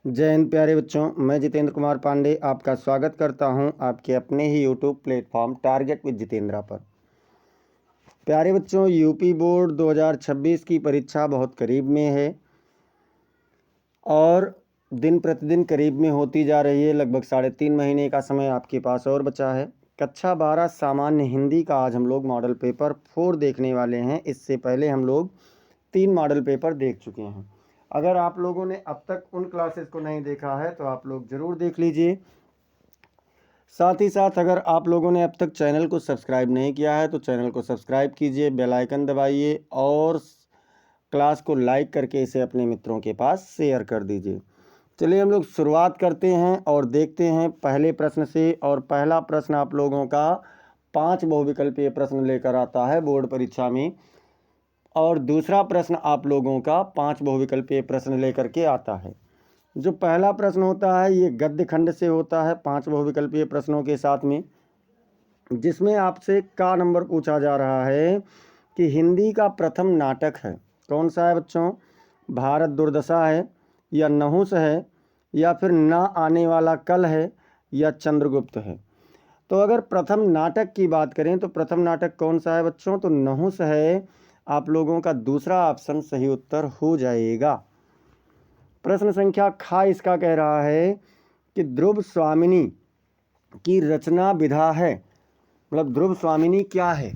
जय हिंद प्यारे बच्चों, मैं जितेंद्र कुमार पांडे आपका स्वागत करता हूं आपके अपने ही YouTube platform target with Jitendra पर। प्यारे बच्चों, यूपी बोर्ड 2026 की परीक्षा बहुत करीब में है और दिन प्रतिदिन करीब में होती जा रही है। लगभग 3.5 महीने का समय आपके पास और बचा है। कक्षा 12 सामान्य हिंदी का आज हम लोग मॉडल पेपर 4 देखने वाले हैं। इससे पहले हम लोग 3 मॉडल पेपर देख चुके हैं। अगर आप लोगों ने अब तक उन क्लासेस को नहीं देखा है तो आप लोग ज़रूर देख लीजिए। साथ ही साथ अगर आप लोगों ने अब तक चैनल को सब्सक्राइब नहीं किया है तो चैनल को सब्सक्राइब कीजिए, बेल आइकन दबाइए और क्लास को लाइक करके इसे अपने मित्रों के पास शेयर कर दीजिए। चलिए हम लोग शुरुआत करते हैं और देखते हैं पहले प्रश्न से। और पहला प्रश्न आप लोगों का 5 बहुविकल्पीय प्रश्न लेकर आता है बोर्ड परीक्षा में, और दूसरा प्रश्न आप लोगों का 5 बहुविकल्पीय प्रश्न लेकर के आता है। जो पहला प्रश्न होता है ये गद्य खंड से होता है 5 बहुविकल्पीय प्रश्नों के साथ में, जिसमें आपसे का नंबर पूछा जा रहा है कि हिंदी का प्रथम नाटक है कौन सा है बच्चों। भारत दुर्दशा है, या नहुस है, या फिर ना आने वाला कल है, या चंद्रगुप्त है। तो अगर प्रथम नाटक की बात करें तो प्रथम नाटक कौन सा है बच्चों, तो नहुस है। आप लोगों का दूसरा ऑप्शन सही उत्तर हो जाएगा। प्रश्न संख्या खा इसका कह रहा है कि ध्रुव स्वामिनी की रचना विधा है, मतलब ध्रुव स्वामिनी क्या है।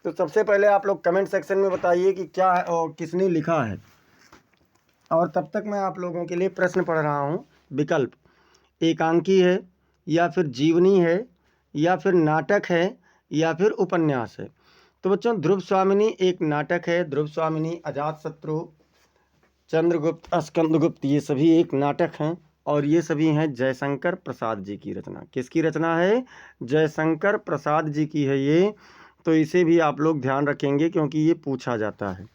तो सबसे पहले आप लोग कमेंट सेक्शन में बताइए कि क्या है और किसने लिखा है। और तब तक मैं आप लोगों के लिए प्रश्न पढ़ रहा हूँ। विकल्प एकांकी है, या फिर जीवनी है, या फिर नाटक है, या फिर उपन्यास है। तो बच्चों ध्रुव स्वामिनी एक नाटक है। ध्रुव स्वामिनी, अजातशत्रु, चंद्रगुप्त, स्कंदगुप्त, ये सभी एक नाटक हैं और ये सभी हैं जयशंकर प्रसाद जी की रचना। किसकी रचना है? जयशंकर प्रसाद जी की है ये। तो इसे भी आप लोग ध्यान रखेंगे क्योंकि ये पूछा जाता है।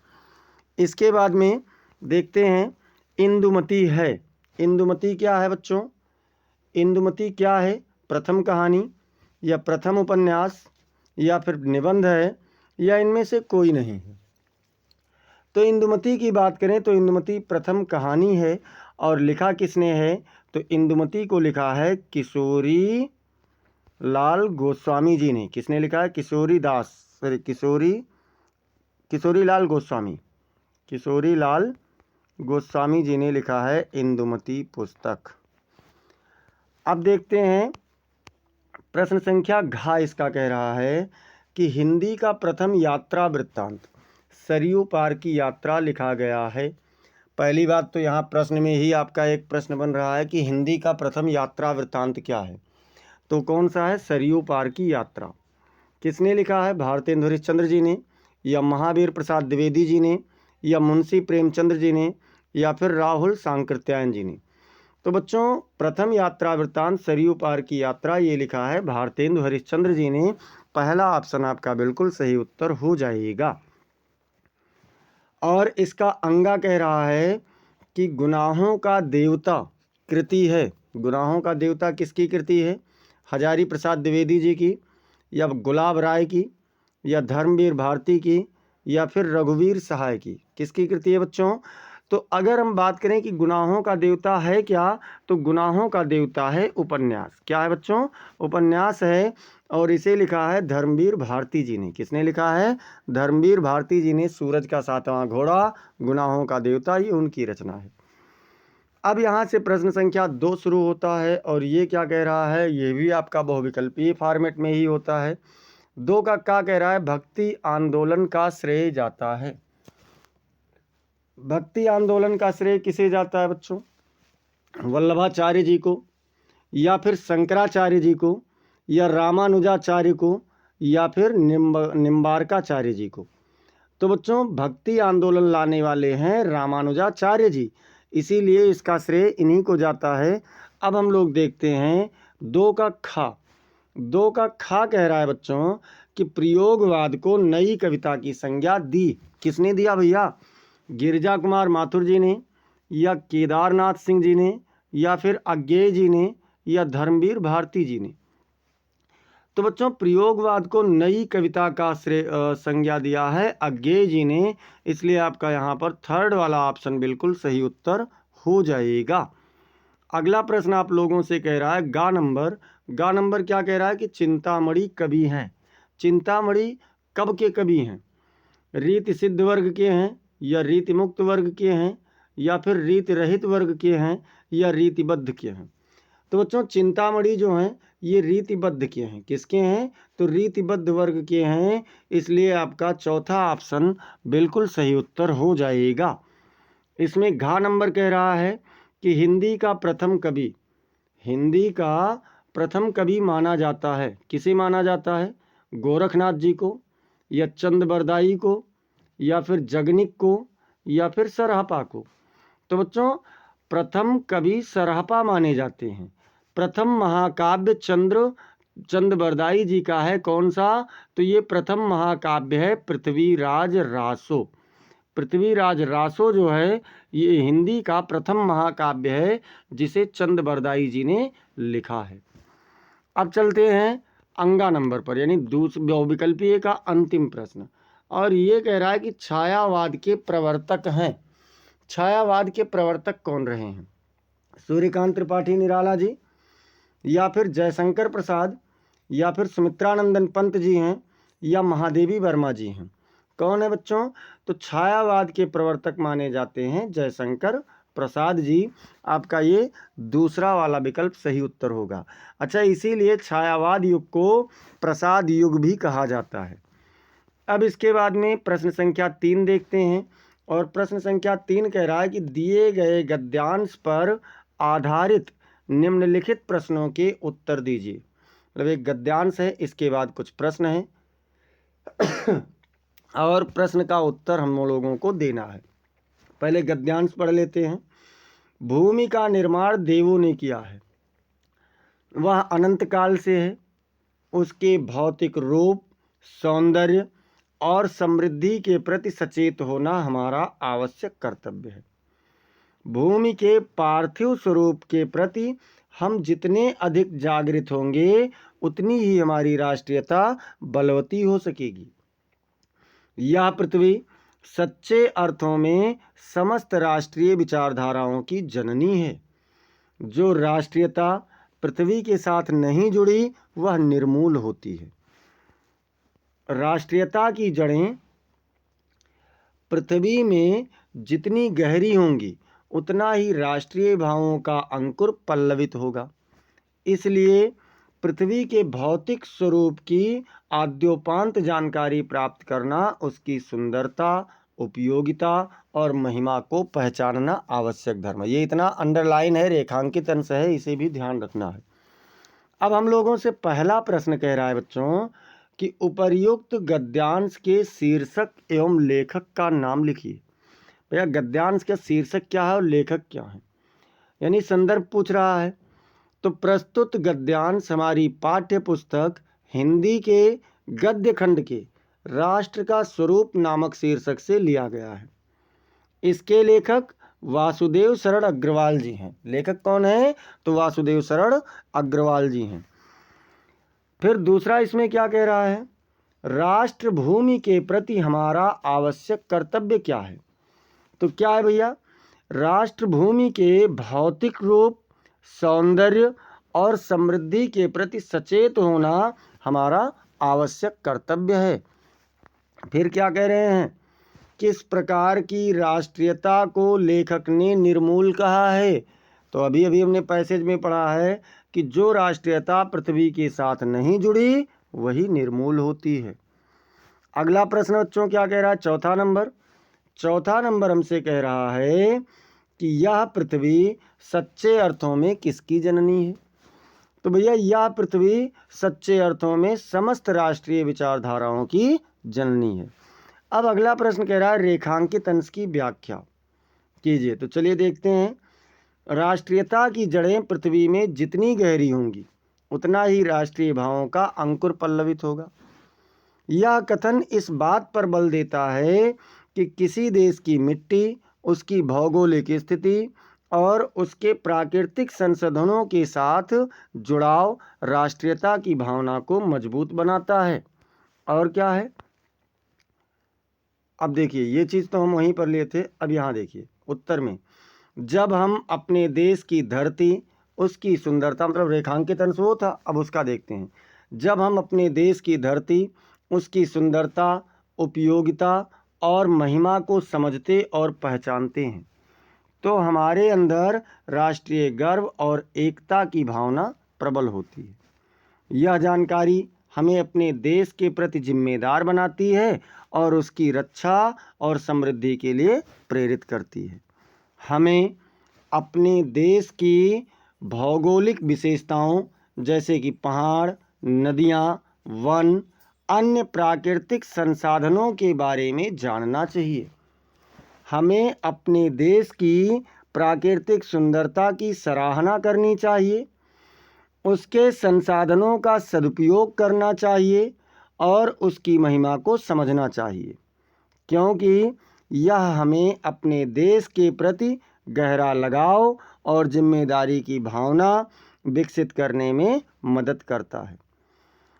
इसके बाद में देखते हैं इंदुमती है। इंदुमती क्या है बच्चों? इंदुमती क्या है? प्रथम कहानी, या प्रथम उपन्यास, या फिर निबंध है, या इनमें से कोई नहीं है। तो इंदुमती की बात करें तो इंदुमती प्रथम कहानी है। और लिखा किसने है? तो इंदुमती को लिखा है किशोरी लाल गोस्वामी जी ने। किसने लिखा है? किशोरी लाल गोस्वामी। किशोरी लाल गोस्वामी जी ने लिखा है इंदुमती पुस्तक। अब देखते हैं प्रश्न संख्या घ इसका कह रहा है कि हिंदी का प्रथम यात्रा वृत्तांत सरयू पार की यात्रा लिखा गया है। पहली बात तो यहाँ प्रश्न में ही आपका एक प्रश्न बन रहा है कि हिंदी का प्रथम यात्रा वृत्तांत क्या है। तो कौन सा है? सरयू पार की यात्रा। किसने लिखा है? भारतेंदु हरिश्चंद्र जी ने, या महावीर प्रसाद द्विवेदी जी ने, या मुंशी प्रेमचंद्र जी ने, या फिर राहुल सांकृत्यायन जी ने। तो बच्चों प्रथम यात्रा वृत्तांत सरयू पार की यात्रा ये लिखा है भारतेंदु हरिश्चंद्र जी ने। पहला ऑप्शन आपका बिल्कुल सही उत्तर हो जाएगा। और इसका अंगा कह रहा है कि गुनाहों का देवता कृति है। गुनाहों का देवता किसकी कृति है? हजारी प्रसाद द्विवेदी जी की, या गुलाब राय की, या धर्मवीर भारती की, या फिर रघुवीर सहाय की। किसकी कृति है बच्चों? तो अगर हम बात करें कि गुनाहों का देवता है क्या, तो गुनाहों का देवता है उपन्यास। क्या है बच्चों? उपन्यास है। और इसे लिखा है धर्मवीर भारती जी ने। किसने लिखा है? धर्मवीर भारती जी ने। सूरज का सातवां घोड़ा, गुनाहों का देवता, ये उनकी रचना है। अब यहाँ से प्रश्न संख्या 2 शुरू होता है और ये क्या कह रहा है? ये भी आपका बहुविकल्पीय फॉर्मेट में ही होता है। 2 का क्या कह रहा है? भक्ति आंदोलन का श्रेय जाता है। भक्ति आंदोलन का श्रेय किसे जाता है बच्चों? वल्लभाचार्य जी को, या फिर शंकराचार्य जी को, या रामानुजाचार्य को, या फिर निम्बारकाचार्य जी को। तो बच्चों भक्ति आंदोलन लाने वाले हैं रामानुजाचार्य जी, इसीलिए इसका श्रेय इन्हीं को जाता है। अब हम लोग देखते हैं 2 का खा। 2 का खा कह रहा है बच्चों कि प्रयोगवाद को नई कविता की संज्ञा दी। किसने दिया भैया? गिरिजा कुमार माथुर जी ने, या केदारनाथ सिंह जी ने, या फिर अज्ञेय जी ने, या धर्मवीर भारती जी ने। तो बच्चों प्रयोगवाद को नई कविता का संज्ञा दिया है अज्ञेय जी ने, इसलिए आपका यहाँ पर थर्ड वाला ऑप्शन बिल्कुल सही उत्तर हो जाएगा। अगला प्रश्न आप लोगों से कह रहा है गा नंबर क्या कह रहा है कि चिंतामणि कवि हैं। चिंतामणि कब के कवि हैं? रीति सिद्ध वर्ग के हैं, या रीति मुक्त वर्ग के हैं, या फिर रीति रहित वर्ग के हैं, या रीतिबद्ध के हैं? तो बच्चों चिंतामणि जो हैं ये रीतिबद्ध के हैं। किसके हैं? तो रीतिबद्ध वर्ग के हैं, इसलिए आपका चौथा ऑप्शन बिल्कुल सही उत्तर हो जाएगा। इसमें घ नंबर कह रहा है कि हिंदी का प्रथम कवि माना जाता है। किसे माना जाता है? गोरखनाथ जी को, या चंद बरदाई को, या फिर जगनिक को, या फिर सरहपा को? तो बच्चों प्रथम कवि सरहपा माने जाते हैं। प्रथम महाकाव्य चंद बरदाई जी का है। कौन सा? तो ये प्रथम महाकाव्य है पृथ्वीराज रासो। पृथ्वीराज रासो जो है ये हिंदी का प्रथम महाकाव्य है जिसे चंद बरदाई जी ने लिखा है। अब चलते हैं अंगा नंबर पर, यानी बहुविकल्पीय का अंतिम प्रश्न, और ये कह रहा है कि छायावाद के प्रवर्तक हैं। छायावाद के प्रवर्तक कौन रहे हैं? सूर्यकांत त्रिपाठी निराला जी, या फिर जयशंकर प्रसाद, या फिर सुमित्रानंदन पंत जी हैं, या महादेवी वर्मा जी हैं? कौन है बच्चों? तो छायावाद के प्रवर्तक माने जाते हैं जयशंकर प्रसाद जी। आपका ये दूसरा वाला विकल्प सही उत्तर होगा। अच्छा, इसीलिए छायावाद युग को प्रसाद युग भी कहा जाता है। अब इसके बाद में प्रश्न संख्या 3 देखते हैं, और प्रश्न संख्या 3 कह रहा है कि दिए गए गद्यांश पर आधारित निम्नलिखित प्रश्नों के उत्तर दीजिए। मतलब एक गद्यांश है, इसके बाद कुछ प्रश्न हैं और प्रश्न का उत्तर हम लोगों को देना है। पहले गद्यांश पढ़ लेते हैं। भूमि का निर्माण देवों ने किया है, वह अनंत काल से है। उसके भौतिक रूप, सौंदर्य और समृद्धि के प्रति सचेत होना हमारा आवश्यक कर्तव्य है। भूमि के पार्थिव स्वरूप के प्रति हम जितने अधिक जागृत होंगे उतनी ही हमारी राष्ट्रीयता बलवती हो सकेगी। यह पृथ्वी सच्चे अर्थों में समस्त राष्ट्रीय विचारधाराओं की जननी है। जो राष्ट्रीयता पृथ्वी के साथ नहीं जुड़ी वह निर्मूल होती है। राष्ट्रीयता की जड़ें पृथ्वी में जितनी गहरी होंगी उतना ही राष्ट्रीय भावों का अंकुर पल्लवित होगा। इसलिए पृथ्वी के भौतिक स्वरूप की आद्योपांत जानकारी प्राप्त करना, उसकी सुंदरता, उपयोगिता और महिमा को पहचानना आवश्यक धर्म है। ये इतना अंडरलाइन है, रेखांकित अंश है, इसे भी ध्यान रखना है। अब हम लोगों से पहला प्रश्न कह रहा है बच्चों कि उपर्युक्त गद्यांश के शीर्षक एवं लेखक का नाम लिखिए। भैया गद्यांश का शीर्षक क्या है और लेखक क्या है, यानी संदर्भ पूछ रहा है। तो प्रस्तुत गद्यांश हमारी पाठ्य पुस्तक हिंदी के गद्य खंड के राष्ट्र का स्वरूप नामक शीर्षक से लिया गया है। इसके लेखक वासुदेव शरण अग्रवाल जी हैं। लेखक कौन है? तो वासुदेव शरण अग्रवाल जी हैं। फिर दूसरा इसमें क्या कह रहा है? राष्ट्र भूमि के प्रति हमारा आवश्यक कर्तव्य क्या है? तो क्या है भैया? राष्ट्र भूमि के भौतिक रूप, सौंदर्य और समृद्धि के प्रति सचेत होना हमारा आवश्यक कर्तव्य है। फिर क्या कह रहे हैं? किस प्रकार की राष्ट्रीयता को लेखक ने निर्मूल कहा है? तो अभी हमने पैसेज में पढ़ा है कि जो राष्ट्रीयता पृथ्वी के साथ नहीं जुड़ी वही निर्मूल होती है। अगला प्रश्न बच्चों क्या कह रहा है? चौथा नंबर हमसे कह रहा है कि यह पृथ्वी सच्चे अर्थों में किसकी जननी है? तो भैया यह पृथ्वी सच्चे अर्थों में समस्त राष्ट्रीय विचारधाराओं की जननी है। अब अगला प्रश्न कह रहा है रेखांकित अंश की व्याख्या कीजिए। तो चलिए देखते हैं। राष्ट्रीयता की जड़ें पृथ्वी में जितनी गहरी होंगी उतना ही राष्ट्रीय भावों का अंकुर पल्लवित होगा। यह कथन इस बात पर बल देता है कि किसी देश की मिट्टी, उसकी भौगोलिक स्थिति और उसके प्राकृतिक संसाधनों के साथ जुड़ाव राष्ट्रीयता की भावना को मजबूत बनाता है। और क्या है? अब देखिए, ये चीज़ तो हम वहीं पर लिए थे। अब यहाँ देखिए उत्तर में, जब हम अपने देश की धरती, उसकी सुंदरता, मतलब रेखांकित अंश वो था, अब उसका देखते हैं। जब हम अपने देश की धरती, उसकी सुंदरता, उपयोगिता और महिमा को समझते और पहचानते हैं तो हमारे अंदर राष्ट्रीय गर्व और एकता की भावना प्रबल होती है। यह जानकारी हमें अपने देश के प्रति जिम्मेदार बनाती है और उसकी रक्षा और समृद्धि के लिए प्रेरित करती है। हमें अपने देश की भौगोलिक विशेषताओं जैसे कि पहाड़, नदियाँ, वन, अन्य प्राकृतिक संसाधनों के बारे में जानना चाहिए। हमें अपने देश की प्राकृतिक सुंदरता की सराहना करनी चाहिए, उसके संसाधनों का सदुपयोग करना चाहिए और उसकी महिमा को समझना चाहिए, क्योंकि यह हमें अपने देश के प्रति गहरा लगाव और जिम्मेदारी की भावना विकसित करने में मदद करता है,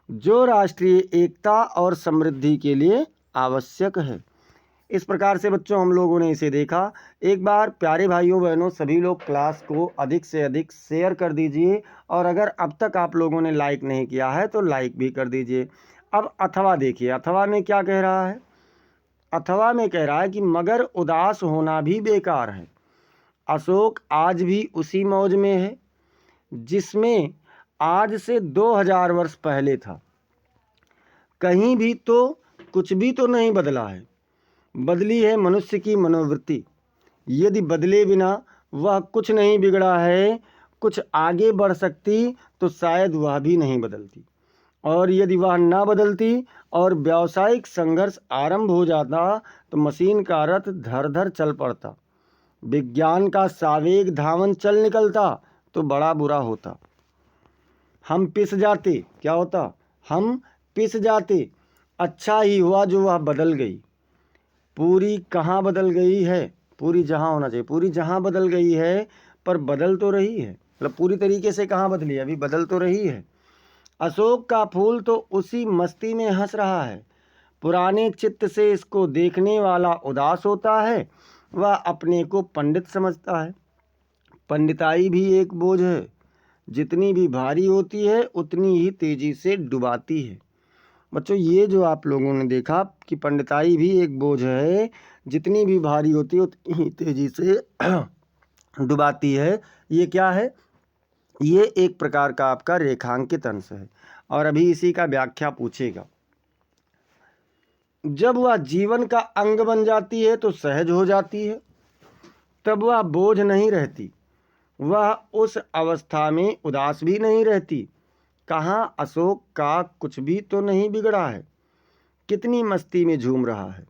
जो राष्ट्रीय एकता और समृद्धि के लिए आवश्यक है। इस प्रकार से बच्चों हम लोगों ने इसे देखा। एक बार प्यारे भाइयों बहनों सभी लोग क्लास को अधिक से अधिक शेयर कर दीजिए और अगर अब तक आप लोगों ने लाइक नहीं किया है तो लाइक भी कर दीजिए। अब अथवा देखिए, अथवा में क्या कह रहा है? अथवा में कह रहा है कि मगर उदास होना भी बेकार है। अशोक आज भी उसी मौज में है जिसमें आज से 2000 वर्ष पहले था। कहीं भी तो कुछ भी तो नहीं बदला है, बदली है मनुष्य की मनोवृत्ति। यदि बदले बिना वह कुछ नहीं बिगड़ा है, कुछ आगे बढ़ सकती तो शायद वह भी नहीं बदलती, और यदि वह ना बदलती और व्यावसायिक संघर्ष आरंभ हो जाता तो मशीन का रथ धर धर चल पड़ता, विज्ञान का सावेग धावन चल निकलता तो बड़ा बुरा होता। हम पिस जाते, क्या होता? हम पिस जाते। अच्छा ही हुआ जो वह बदल गई। पूरी कहाँ बदल गई है? पूरी जहाँ होना चाहिए, पूरी जहाँ बदल गई है, पर बदल तो रही है, मतलब पूरी तरीके से कहाँ बदली है, अभी बदल तो रही है। अशोक का फूल तो उसी मस्ती में हंस रहा है। पुराने चित्त से इसको देखने वाला उदास होता है, वह अपने को पंडित समझता है। पंडिताई भी एक बोझ है, जितनी भी भारी होती है उतनी ही तेजी से डुबाती है। बच्चों ये जो आप लोगों ने देखा कि पंडिताई भी एक बोझ है, जितनी भी भारी होती है उतनी ही तेजी से डुबाती है। ये क्या है? ये एक प्रकार का आपका रेखांकित अंश है और अभी इसी का व्याख्या पूछेगा। जब वह जीवन का अंग बन जाती है तो सहज हो जाती है, तब वह बोझ नहीं रहती, वह उस अवस्था में उदास भी नहीं रहती। कहाँ अशोक का कुछ भी तो नहीं बिगड़ा है, कितनी मस्ती में झूम रहा है।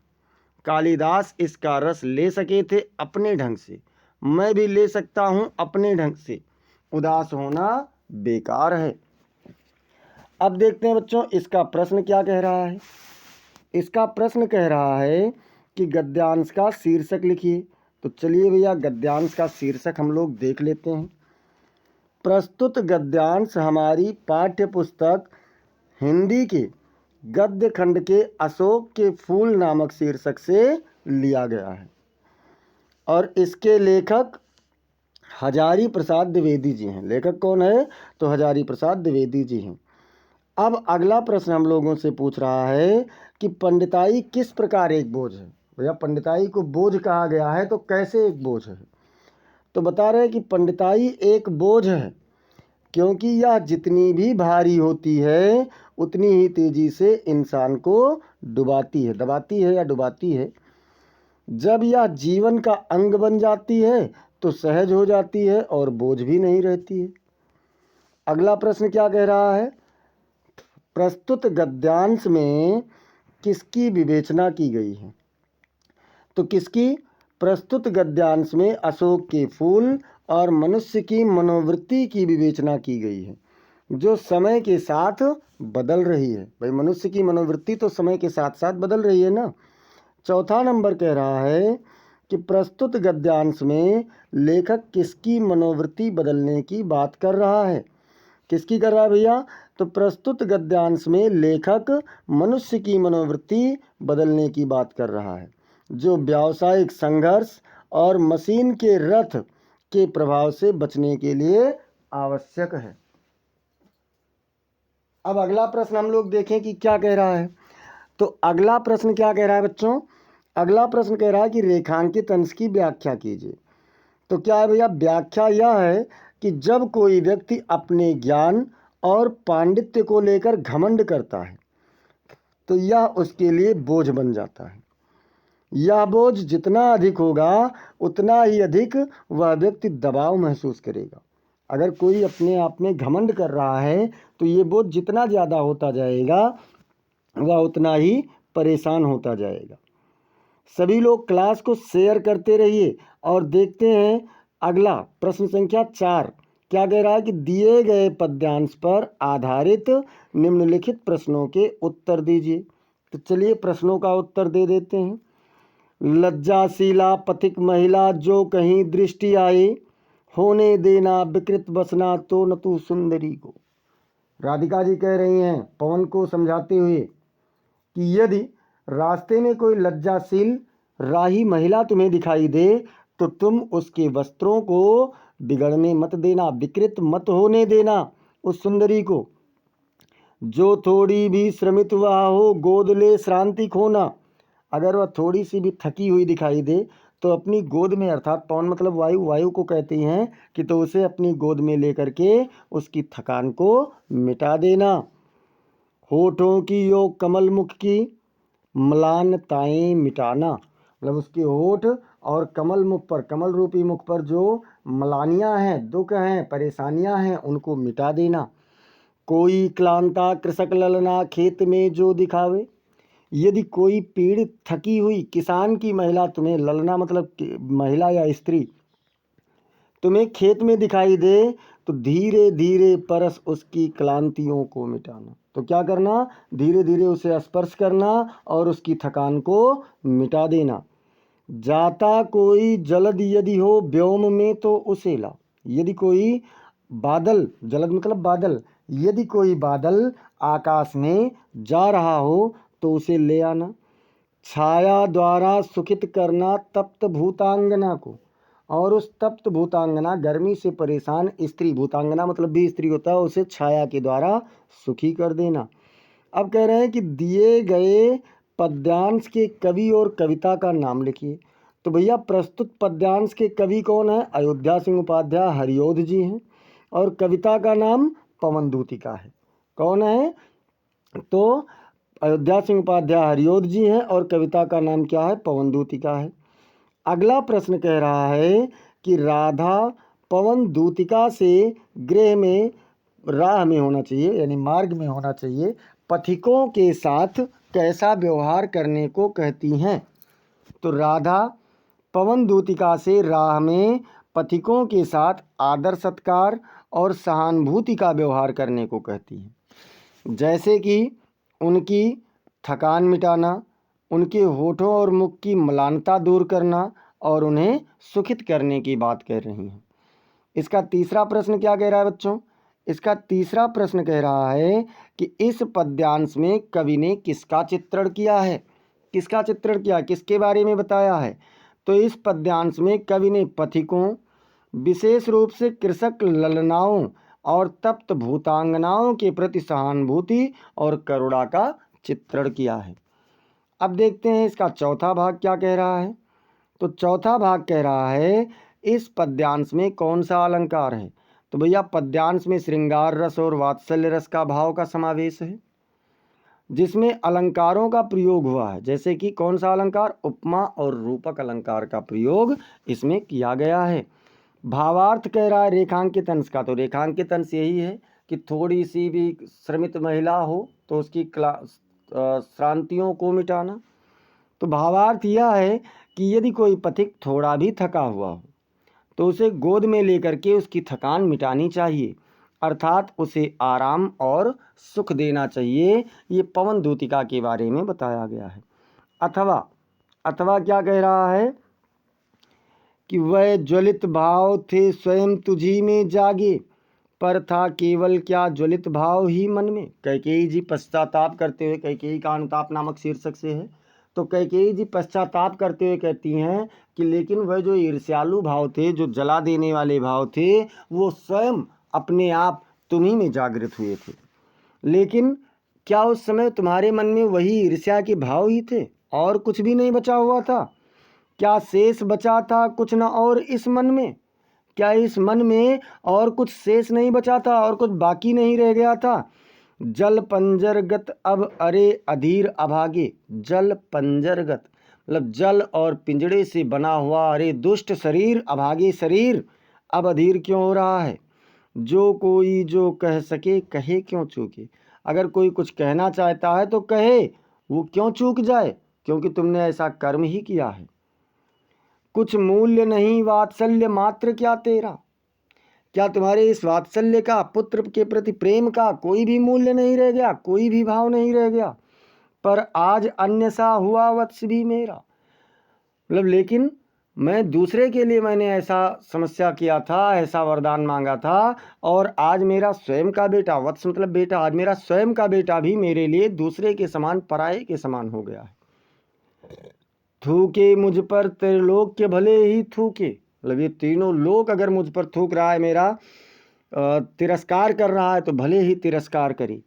कालिदास इसका रस ले सके थे अपने ढंग से, मैं भी ले सकता हूँ अपने ढंग से। उदास होना बेकार है। अब देखते हैं बच्चों इसका प्रश्न क्या कह रहा है। इसका प्रश्न कह रहा है कि गद्यांश का शीर्षक लिखिए। तो चलिए भैया गद्यांश का शीर्षक हम लोग देख लेते हैं। प्रस्तुत गद्यांश हमारी पाठ्य पुस्तक हिंदी के गद्य खंड के अशोक के फूल नामक शीर्षक से लिया गया है और इसके लेखक हजारी प्रसाद द्विवेदी जी हैं। लेखक कौन है? तो हजारी प्रसाद द्विवेदी जी हैं। अब अगला प्रश्न हम लोगों से पूछ रहा है कि पंडिताई किस प्रकार एक बोझ है। भैया पंडिताई को बोझ कहा गया है तो कैसे एक बोझ है? तो बता रहे हैं कि पंडिताई एक बोझ है क्योंकि यह जितनी भी भारी होती है उतनी ही तेजी से इंसान को डुबाती है, दबाती है या डुबाती है। जब यह जीवन का अंग बन जाती है तो सहज हो जाती है और बोझ भी नहीं रहती है। अगला प्रश्न क्या कह रहा है? प्रस्तुत गद्यांश में किसकी विवेचना की गई है? तो किसकी? प्रस्तुत गद्यांश में अशोक के फूल और मनुष्य की मनोवृत्ति की विवेचना की गई है, जो समय के साथ बदल रही है। भाई मनुष्य की मनोवृत्ति तो समय के साथ साथ बदल रही है ना। चौथा नंबर कह रहा है कि प्रस्तुत गद्यांश में लेखक किसकी मनोवृत्ति बदलने की बात कर रहा है? किसकी कर रहा है भैया? तो प्रस्तुत गद्यांश में लेखक मनुष्य की मनोवृत्ति बदलने की बात कर रहा है, जो व्यावसायिक संघर्ष और मशीन के रथ के प्रभाव से बचने के लिए आवश्यक है। अब अगला प्रश्न हम लोग देखें कि क्या कह रहा है। तो अगला प्रश्न क्या कह रहा है बच्चों? अगला प्रश्न कह रहा है कि रेखांकित अंश की व्याख्या कीजिए। तो क्या है भैया? व्याख्या यह है कि जब कोई व्यक्ति अपने ज्ञान और पांडित्य को लेकर घमंड करता है तो यह उसके लिए बोझ बन जाता है। यह बोझ जितना अधिक होगा उतना ही अधिक वह व्यक्ति दबाव महसूस करेगा। अगर कोई अपने आप में घमंड कर रहा है तो ये बोझ जितना ज़्यादा होता जाएगा वह उतना ही परेशान होता जाएगा। सभी लोग क्लास को शेयर करते रहिए और देखते हैं अगला प्रश्न संख्या 4 क्या कह रहा है कि दिए गए पद्यांश पर आधारित निम्नलिखित प्रश्नों के उत्तर दीजिए। तो चलिए प्रश्नों का उत्तर दे देते हैं। लज्जाशीला पथिक महिला जो कहीं दृष्टि आए, होने देना विकृत बसना तो न तू सुंदरी को। राधिका जी कह रही हैं पवन को समझाते हुए कि यदि रास्ते में कोई लज्जाशील राही महिला तुम्हें दिखाई दे तो तुम उसके वस्त्रों को बिगड़ने मत देना, विकृत मत होने देना उस सुंदरी को। जो थोड़ी भी श्रमित हुआ हो गोद ले श्रांति खोना। अगर वह थोड़ी सी भी थकी हुई दिखाई दे तो अपनी गोद में, अर्थात पवन मतलब वायु, वायु को कहते हैं कि तो उसे अपनी गोद में लेकर के उसकी थकान को मिटा देना। होठों की योग कमल मुख की म्लानताएं मिटाना, मतलब उसके होठ और कमल मुख पर, कमल रूपी मुख पर जो मलानियां हैं, दुख हैं, परेशानियां हैं उनको मिटा देना। कोई क्लांता कृषक ललना खेत में जो दिखावे। यदि कोई पीड़ित थकी हुई किसान की महिला तुम्हें, ललना मतलब महिला या स्त्री, तुम्हें खेत में दिखाई दे तो धीरे धीरे परस उसकी क्लांतियों को मिटाना। तो क्या करना? धीरे धीरे उसे स्पर्श करना और उसकी थकान को मिटा देना। जाता कोई जलद यदि हो व्योम में तो उसे ला। यदि कोई बादल, जलद मतलब बादल, यदि कोई बादल आकाश में जा रहा हो तो उसे ले आना। छाया द्वारा सुखित करना तप्त भूतांगना को, और उस तप्त भूतांगना, गर्मी से परेशान स्त्री, भूतांगना मतलब भी स्त्री होता है, उसे छाया के द्वारा सुखी कर देना। अब कह रहे हैं कि दिए गए पद्यांश के कवि और कविता का नाम लिखिए। तो भैया प्रस्तुत पद्यांश के कवि कौन है? अयोध्या सिंह उपाध्याय हरिओध जी हैं, और कविता का नाम पवन दूतिका है। कौन है? तो अयोध्या सिंह उपाध्याय हरिओध जी हैं और कविता का नाम क्या है? पवन दूतिका है। अगला प्रश्न कह रहा है कि राधा पवन दूतिका से गृह में, राह में होना चाहिए यानी मार्ग में होना चाहिए, पथिकों के साथ कैसा व्यवहार करने को कहती हैं। तो राधा पवन दूतिका से राह में पथिकों के साथ आदर सत्कार और सहानुभूति का व्यवहार करने को कहती हैं। जैसे कि उनकी थकान मिटाना, उनके होठों और मुख की म्लानता दूर करना और उन्हें सुखित करने की बात कह रही हैं। इसका तीसरा प्रश्न क्या कह रहा है बच्चों? इसका तीसरा प्रश्न कह रहा है कि इस पद्यांश में कवि ने किसका चित्रण किया है? किसका चित्रण किया, किसके बारे में बताया है? तो इस पद्यांश में कवि ने पथिकों, विशेष रूप से कृषक ललनाओं और तप्त भूतांगनाओं के प्रति सहानुभूति और करुणा का चित्रण किया है। अब देखते हैं इसका चौथा भाग क्या कह रहा है। तो चौथा भाग कह रहा है इस पद्यांश में कौन सा अलंकार है? तो भैया पद्यांश में श्रृंगार रस और वात्सल्य रस का भाव का समावेश है, जिसमें अलंकारों का प्रयोग हुआ है। जैसे कि कौन सा अलंकार? उपमा और रूपक अलंकार का प्रयोग इसमें किया गया है। भावार्थ कह रहा है रेखांकित अंश का। तो रेखांकित अंश यही है कि थोड़ी सी भी श्रमित महिला हो तो उसकी श्रांतियों को मिटाना। तो भावार्थ यह है कि यदि कोई पथिक थोड़ा भी थका हुआ हो तो उसे गोद में लेकर के उसकी थकान मिटानी चाहिए, अर्थात उसे आराम और सुख देना चाहिए। ये पवन दूतिका के बारे में बताया गया है। अथवा क्या कह रहा है कि वह ज्वलित भाव थे स्वयं तुझी में जागे, पर था केवल क्या ज्वलित भाव ही मन में। कैकेयी जी पश्चाताप करते हुए, कैकेयी का अनुताप नामक शीर्षक से है, तो कैकेयी जी पश्चाताप करते हुए कहती हैं कि लेकिन वह जो ईर्ष्यालु भाव थे, जो जला देने वाले भाव थे, वो स्वयं अपने आप तुम्ही में जागृत हुए थे। लेकिन क्या उस समय तुम्हारे मन में वही ईर्ष्या के भाव ही थे और कुछ भी नहीं बचा हुआ था? क्या शेष बचा था कुछ न और इस मन में? क्या इस मन में और कुछ शेष नहीं बचा था और कुछ बाकी नहीं रह गया था? जल पंजरगत अब अरे अधीर अभागे। जल पंजरगत मतलब जल और पिंजड़े से बना हुआ अरे दुष्ट शरीर, अभागे शरीर अब अधीर क्यों हो रहा है? जो कोई जो कह सके कहे क्यों चूके। अगर कोई कुछ कहना चाहता है तो कहे, वो क्यों चूक जाए? क्योंकि तुमने ऐसा कर्म ही किया है। कुछ मूल्य नहीं वात्सल्य मात्र क्या तेरा। क्या तुम्हारे इस वात्सल्य का, पुत्र के प्रति प्रेम का कोई भी मूल्य नहीं रह गया, कोई भी भाव नहीं रह गया? पर आज अन्य सा हुआ वत्स भी मेरा। मतलब लेकिन मैं दूसरे के लिए मैंने ऐसा समस्या किया था, ऐसा वरदान मांगा था, और आज मेरा स्वयं का बेटा, वत्स मतलब बेटा, आज मेरा स्वयं का बेटा भी मेरे लिए दूसरे के समान, पराये के समान हो गया है। थूके मुझ पर त्रिलोक्य भले ही थूके। मतलब ये तीनों लोक अगर मुझ पर थूक रहा है, मेरा तिरस्कार कर रहा है, तो भले ही तिरस्कार करी।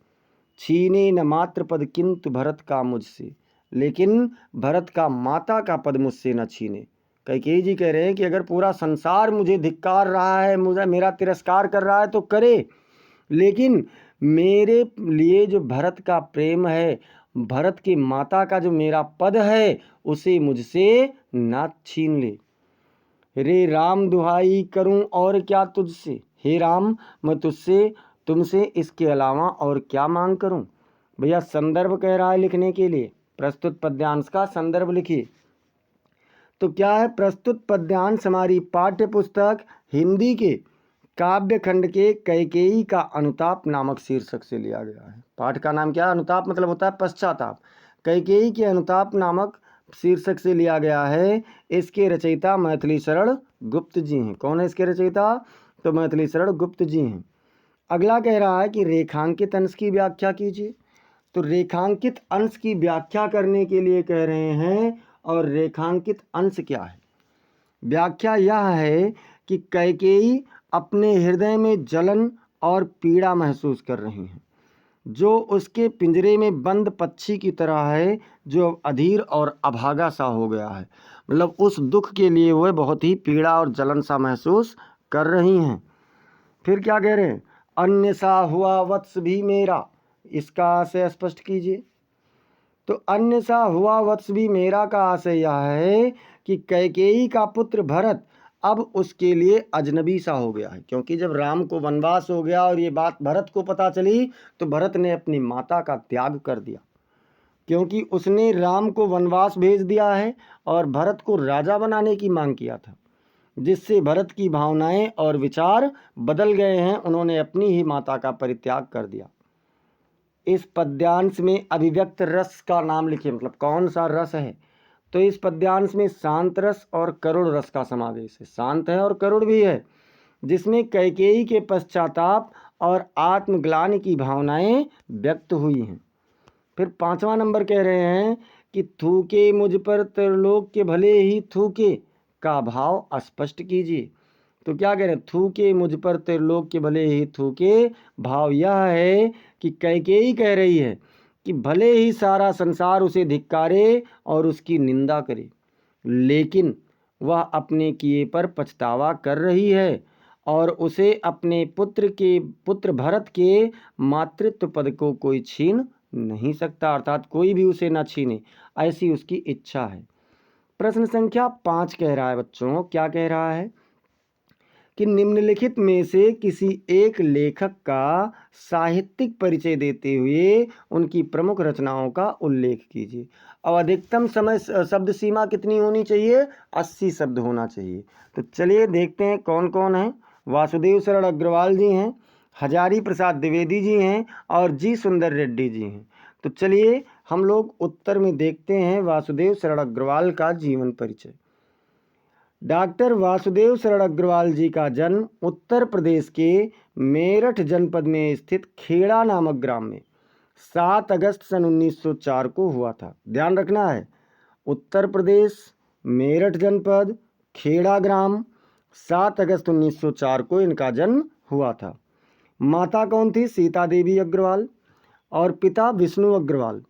छीने न मात्र पद किंतु भरत का मुझसे। लेकिन भरत का माता का पद मुझसे न छीने। कैकेयी जी कह रहे हैं कि अगर पूरा संसार मुझे धिक्कार रहा है, मुझे मेरा तिरस्कार कर रहा है तो करे, लेकिन मेरे लिए जो भरत का प्रेम है, भरत की माता का जो मेरा पद है, उसे मुझसे ना छीन ले। रे राम दुहाई करूं और क्या तुझसे। हे राम, मैं तुझसे, तुमसे इसके अलावा और क्या मांग करूं। भैया संदर्भ कह रहा है लिखने के लिए, प्रस्तुत पद्यांश का संदर्भ लिखिए। तो क्या है, प्रस्तुत पद्यांश हमारी पाठ्य पुस्तक हिंदी के काव्य खंड के कैकेयी का अनुताप नामक शीर्षक से लिया गया है। पाठ का नाम क्या है? अनुताप मतलब होता है पश्चाताप। कैकेयी के अनुताप नामक शीर्षक से लिया गया है। इसके रचयिता मैथिली शरण गुप्त जी हैं। कौन है इसके रचयिता? तो मैथिली शरण गुप्त जी हैं। अगला कह रहा है कि रेखांकित अंश की व्याख्या कीजिए। तो रेखांकित अंश की व्याख्या करने के लिए कह रहे हैं, और रेखांकित अंश क्या है? व्याख्या यह है कि कैकेयी अपने हृदय में जलन और पीड़ा महसूस कर रही हैं, जो उसके पिंजरे में बंद पक्षी की तरह है, जो अधीर और अभागा सा हो गया है। मतलब उस दुख के लिए वह बहुत ही पीड़ा और जलन सा महसूस कर रही हैं। फिर क्या कह रहे हैं? अन्य सा हुआ वत्स भी मेरा। इसका आशय स्पष्ट कीजिए। तो अन्य सा हुआ वत्स भी मेरा का आशय यह है कि कैकेयी का पुत्र भरत अब उसके लिए अजनबी सा हो गया है। क्योंकि जब राम को वनवास हो गया और ये बात भरत को पता चली, तो भरत ने अपनी माता का त्याग कर दिया। क्योंकि उसने राम को वनवास भेज दिया है और भरत को राजा बनाने की मांग किया था, जिससे भरत की भावनाएं और विचार बदल गए हैं। उन्होंने अपनी ही माता का परित्याग कर दिया। इस पद्यांश में अभिव्यक्त रस का नाम लिखिए, मतलब कौन सा रस है। तो इस पद्यांश में शांत रस और करुण रस का समावेश है। शांत है और करुण भी है, जिसमें कैकेयी के पश्चाताप और आत्मग्लानि की भावनाएं व्यक्त हुई हैं। फिर 5वां नंबर कह रहे हैं कि थूके मुझ पर त्रिलोक के भले ही थूके का भाव स्पष्ट कीजिए। तो क्या कह रहे हैं? थूके मुझ पर त्रिलोक के भले ही थूके, भाव यह है कि कैकेयी कह रही है कि भले ही सारा संसार उसे धिक्कारे और उसकी निंदा करे, लेकिन वह अपने किए पर पछतावा कर रही है, और उसे अपने पुत्र भरत के मातृत्व पद को कोई छीन नहीं सकता, अर्थात कोई भी उसे न छीने, ऐसी उसकी इच्छा है। प्रश्न संख्या 5 कह रहा है बच्चों, क्या कह रहा है कि निम्नलिखित में से किसी एक लेखक का साहित्यिक परिचय देते हुए उनकी प्रमुख रचनाओं का उल्लेख कीजिए। अब अधिकतम समय शब्द सीमा कितनी होनी चाहिए? 80 शब्द होना चाहिए। तो चलिए देखते हैं कौन कौन है। वासुदेव शरण अग्रवाल जी हैं, हजारी प्रसाद द्विवेदी जी हैं, और जी सुंदर रेड्डी जी हैं। तो चलिए हम लोग उत्तर में देखते हैं वासुदेव शरण अग्रवाल का जीवन परिचय। डॉक्टर वासुदेव शरण अग्रवाल जी का जन्म उत्तर प्रदेश के मेरठ जनपद में स्थित खेड़ा नामक ग्राम में 7 अगस्त सन 1904 को हुआ था। ध्यान रखना है, उत्तर प्रदेश, मेरठ जनपद, खेड़ा ग्राम। 7 अगस्त 1904 को इनका जन्म हुआ था। माता कौन थी? सीता देवी अग्रवाल। और पिता विष्णु अग्रवाल।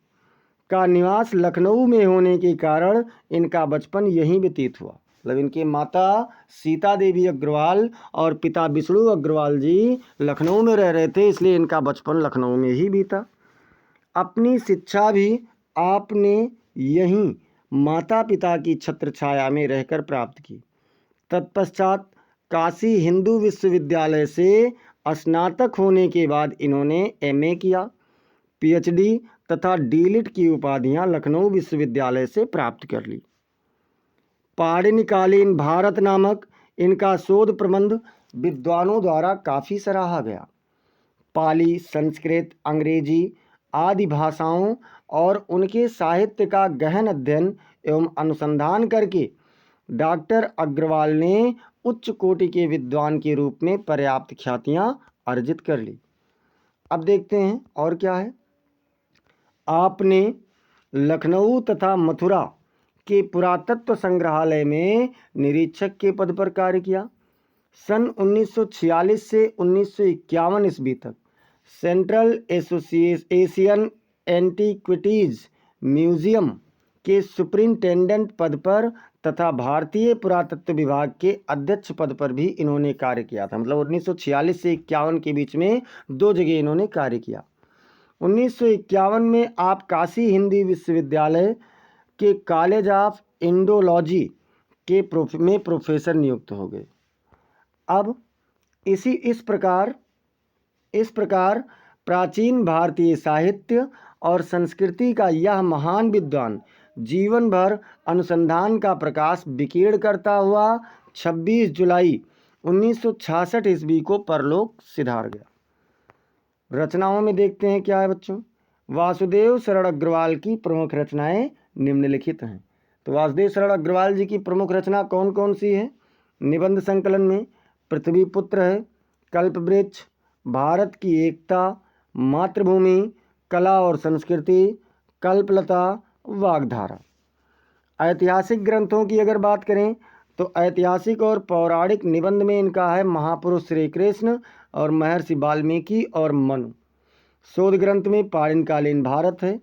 का निवास लखनऊ में होने के कारण इनका बचपन यहीं व्यतीत हुआ। मतलब इनकी माता सीता देवी अग्रवाल और पिता विष्णु अग्रवाल जी लखनऊ में रह रहे थे, इसलिए इनका बचपन लखनऊ में ही बीता। अपनी शिक्षा भी आपने यहीं माता पिता की छत्र छाया में रहकर प्राप्त की। तत्पश्चात काशी हिंदू विश्वविद्यालय से स्नातक होने के बाद इन्होंने एमए किया। पीएचडी तथा डीलिट की उपाधियां लखनऊ विश्वविद्यालय से प्राप्त कर ली। पाणिनिकालीन भारत नामक इनका शोध प्रबंध विद्वानों द्वारा काफ़ी सराहा गया। पाली, संस्कृत, अंग्रेजी आदि भाषाओं और उनके साहित्य का गहन अध्ययन एवं अनुसंधान करके डॉक्टर अग्रवाल ने उच्च कोटि के विद्वान के रूप में पर्याप्त ख्यातियां अर्जित कर ली। अब देखते हैं और क्या है। आपने लखनऊ तथा मथुरा के पुरातत्व संग्रहालय में निरीक्षक के पद पर कार्य किया। सन 1946 से 1951 ईस्वी तक सेंट्रल एशियन एंटीक्विटीज़ म्यूजियम के सुपरिंटेंडेंट पद पर तथा भारतीय पुरातत्व विभाग के अध्यक्ष पद पर भी इन्होंने कार्य किया था। मतलब 1946 से 51 के बीच में 2 जगह इन्होंने कार्य किया। 1951 में आप काशी हिंदी विश्वविद्यालय के कॉलेज ऑफ इंडोलॉजी के में प्रोफेसर नियुक्त हो गए। अब इस प्रकार प्राचीन भारतीय साहित्य और संस्कृति का यह महान विद्वान जीवन भर अनुसंधान का प्रकाश विकीर्ण करता हुआ 26 जुलाई 1966 ईस्वी को परलोक सिधार गया। रचनाओं में देखते हैं क्या है बच्चों। वासुदेव शरण अग्रवाल की प्रमुख रचनाएं निम्नलिखित हैं। तो वासुदेव शरण अग्रवाल जी की प्रमुख रचना कौन कौन सी है? निबंध संकलन में पृथ्वी पुत्र है, कल्पवृक्ष, भारत की एकता, मातृभूमि, कला और संस्कृति, कल्पलता, वाग्धारा। ऐतिहासिक ग्रंथों की अगर बात करें तो ऐतिहासिक और पौराणिक निबंध में इनका है महापुरुष श्री कृष्ण और महर्षि वाल्मीकि और मनु। शोध ग्रंथ में पाणिनिकालीन भारत है।